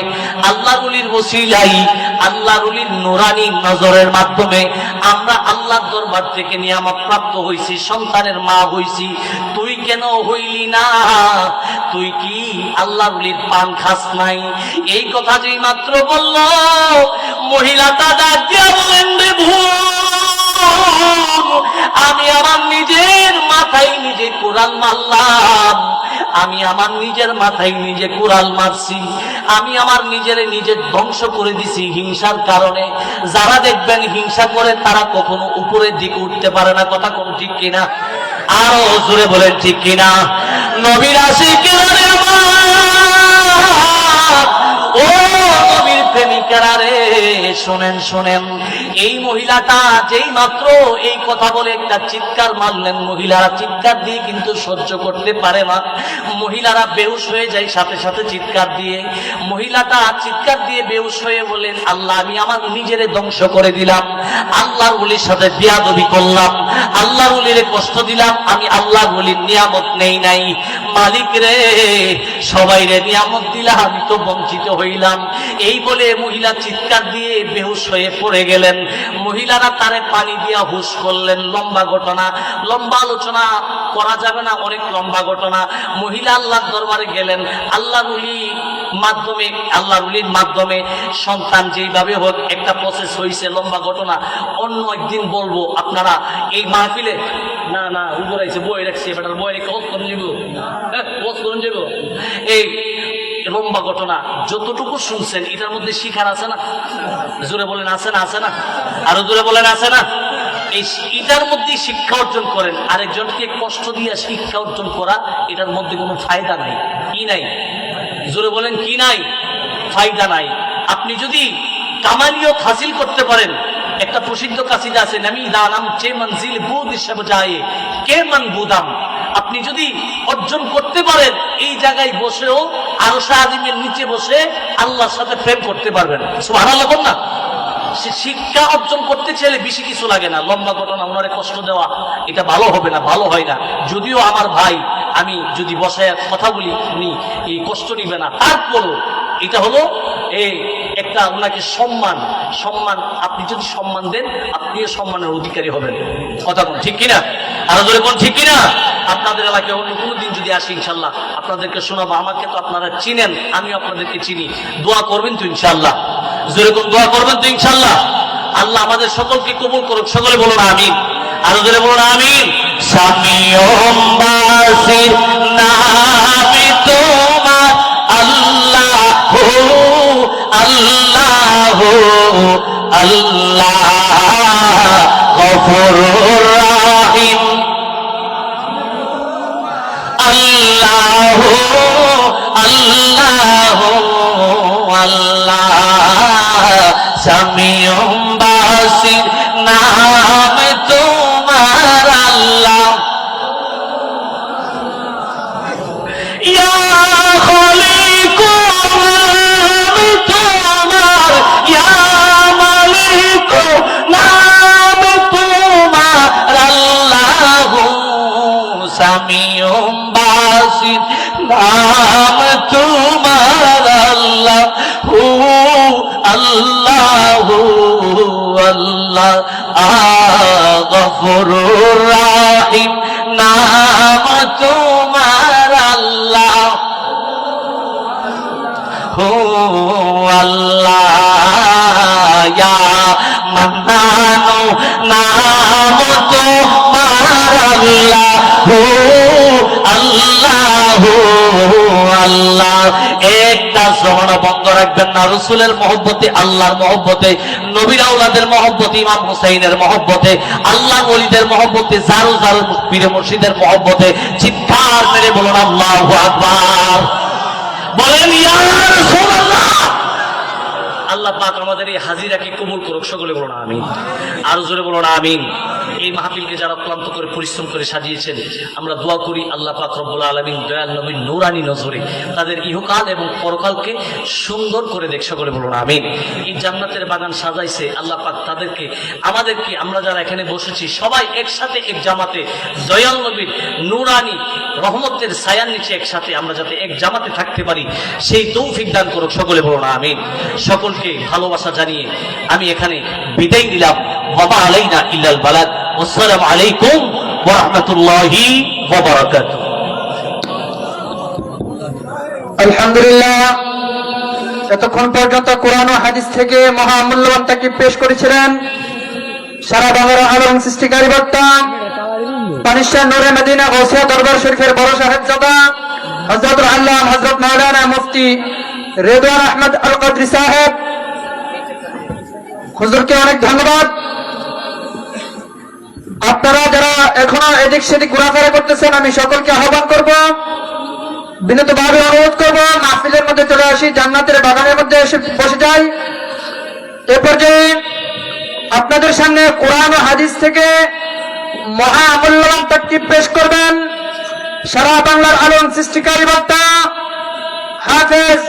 আল্লাহর ওলির ওসিলাই, আল্লাহর ওলির নুরানি নজরের মাধ্যমে আমরা আল্লাহর দরবার থেকে নিয়ামত প্রাপ্ত হইছি, সন্তানের মা হইছি। তুই কেন হইলি না? তুই কি আল্লাহর ওলির পান খাস নাই? এই কথা যেই মাত্র বলল, মহিলাটা ডাক দিয়া বলেন, রে ভুল, আমি আমার নিজের মাথায় নিজে কোরআন মারলাম, আমি আমার নিজের মাথায় নিজে কোরআন মারছি, আমি আমার নিজের ধ্বংস করে দিছি হিংসার কারণে। যারা দেখবেন হিংসা করে তারা কখনো উপরের দিকে উঠতে পারে না। কথা কোন ঠিক কিনা? আরো জোরে বলেন ঠিক কিনা? নবীর আশিকেরা রে ও নবীর প্রেমিকেরা রে, শোনেন শোনেন, এই মহিলাটা যেই মাত্র এই কথা বলে একটা চিৎকার মারলেন, মহিলারা চিৎকার দিয়ে কিন্তু সহ্য করতে পারে না, মহিলারা বেহুশ হয়ে যায় সাথে সাথে চিৎকার দিয়ে। মহিলাটা চিৎকার দিয়ে বেহুশ হয়ে বলেন, আল্লাহ আমি আমার নিজেরে ধ্বংস করে দিলাম, আল্লাহর ওলির সাথে বেয়াদবি করলাম, আল্লাহর ওলিরে কষ্ট দিলাম, আমি আল্লাহর ওলির নিয়ামত নেই নাই। মালিক রে, সবাই রে নিয়ামত দিলা, আমি তো বঞ্চিত হইলাম। এই বলে মহিলা চিৎকার দিয়ে বেহুশ হয়ে পড়ে গেলেন। মহিলারা তারে পানি দিয়া হুশ করলেন। লম্বা ঘটনা, লম্বা আলোচনা করা যাবে না, অনেক লম্বা ঘটনা। মহিলা আল্লাহর দরবারে গেলেন, আল্লাহর ওলির মাধ্যমে সন্তান যেইভাবে হোক একটা প্রসেস হয়েছে, লম্বা ঘটনা, অন্য একদিন বলবো। আপনারা এই মাহফিলে না না উপরে বই রাখছি, এবার বই রেখে করুন যাবো। এই লম্বা ঘটনা যতটুকু শুনছেন এটার মধ্যে শিখার আছে না? জোরে বলেন আছে না? আছে না? আরো জোরে বলেন আছে না? এই এটার মধ্যে শিক্ষা অর্জন করেন। আরেকজনকে কষ্ট দিয়ে শিক্ষা অর্জন করা, এটার মধ্যে কোনো ফায়দা নাই। কি নাই? জোরে বলেন কি নাই? ফায়দা নাই। আপনি যদি কামালিয়ত হাসিল করতে পারেন, একটা প্রসিদ্ধ কাসিদা আছে, নামি দানাম চে মঞ্জিল বুদ সব যায় কে মন বুদাম। আপনি যদি অর্জন করতে পারেন, এই জায়গায় বসেও আরশে আজিমের নিচে বসে আল্লাহর সাথে প্রেম করতে পারবেন। সুবহানাল্লাহ বল না? শিক্ষা অর্জন করতে চাইলে বেশি কিছু লাগে না। লম্বা ঘটনা, ওনারে কষ্ট দেওয়া, এটা ভালো হবে না, ভালো হয় না। যদিও আমার ভাই, আমি যদি বসায় কথা বলি উনি এই কষ্ট নিবে না, তারপরও এটা হলো এই একটা ওনাকে সম্মান। আপনি যদি সম্মান দেন, আপনিও সম্মানের অধিকারী হবেন। কথা কোন ঠিক কিনা? আরো জোরে কোন ঠিক কিনা? আপনাদের এলাকায় অন্য কোনো দিন যদি আসি ইনশাল্লাহ আপনাদেরকে শোনাবো। আমাকে তো আপনারা চিনেন, আমিও আপনাদেরকে চিনি। দোয়া করবেন তো ইনশাল্লাহ? জোরে কোন দোয়া করবেন তো ইনশাল্লাহ? আল্লাহ আমাদের সকলকে কবুল করুক। সকলে বলুন আমিন। আরো জোরে বলুন আমিন। সামিয়ম বাসির নামে তোমার আল্লাহ আল্লাহ আল্লাহ গফুরুর রহিম। আল্লাহ আল্লাহ সামিউম বাসির নাম তোমার আল্লাহ ইয়া খালিক নাম তোমার ইয়া মালিক নাম তোমার আল্লাহ সামিউম বাসির নাম তোমার আল্লাহ আল্লাহ আল্লাহ গফুরুর রাহিম নাম তোমার আল্লাহ আল্লাহ ইয়া মান্নানু নাম তোমার আল্লাহ আল্লাহ আল্লাহ একটা জবান বন্ধ রাখবেন না রাসূলের মহব্বতে আল্লাহর মহব্বতে নবীর আওলাদের মহব্বতে ইমাম হুসাইনের মহব্বতে আল্লাহ ওলিদের মহব্বতে জারু জারু পীর মুর্শিদের মহব্বতে চিৎকার মেরে বলুন আল্লাহু আকবার বলেন ইয়া রাসূলুল্লাহ আল্লাহ পাক আমাদের এই হাজিরাকে কবুল করুক সকলে বলুন আমিন আরো জোরে বলুন আমিন এই মাহফিলকে যারা ক্লান্ত করে পরিশ্রম করে সাজিয়েছেন আমরা দোয়া করি আল্লাহ পাক রব্বুল আলামিন দয়াল নবীর নূরানি নজরে তাদের ইহকাল এবং পরকালকে সুন্দর করে দেখ সকলে বলুন আমিন এই জান্নাতের বাগান সাজাইছে আল্লাহ পাক তাদেরকে আমাদেরকে আমরা যারা এখানে বসেছি সবাই একসাথে এক জামাতে দয়াল নবীর নূরানি রহমতের ছায়ার নিচে একসাথে আমরা যাতে এক জামাতে থাকতে পারি সেই তৌফিক দান করুক সকলে বলুন আমিন সকলকে ভালোবাসা জানিয়ে আমি এখানে বিদায় নিলাম ওয়া আলাইনা ইল্লাল বালাগ আসসালামু আলাইকুম ওয়া রাহমাতুল্লাহি ওয়া বারাকাতুহু আলহামদুলিল্লাহ এতক্ষণ পর্যন্ত কোরআন ও হাদিস থেকে মহামূল্যবান তাকিব পেশ করেছিলেন সারা বাংলার আলম সৃষ্টিকারী বক্তা পানিশা নূরে মদিনা গৌসিয়া দরবার শরীফের বড় সাহেবজাদা হযরতুল আল্লামা হযরত মাওলানা মুফতি রেদওয়ান আহমদ আল কদরি সাহেব হুজুরকে অনেক ধন্যবাদ। আপনারা যারা এখনো এদিক সেদিক ঘোরাফেরা করতেছেন আমি সকলকে আহ্বান করব বিনীতভাবে অনুরোধ করব মাহফিলের মধ্যে চলে আসি জান্নাতের বাগানের মধ্যে এসে বসে যাই। এ পর্যায়ে আপনাদের সামনে কোরআন ও হাদিস থেকে মহা মূল্যবান তাকতিব পেশ করবেন সারা বাংলার আলম সৃষ্টিকারী বক্তা হাফেজ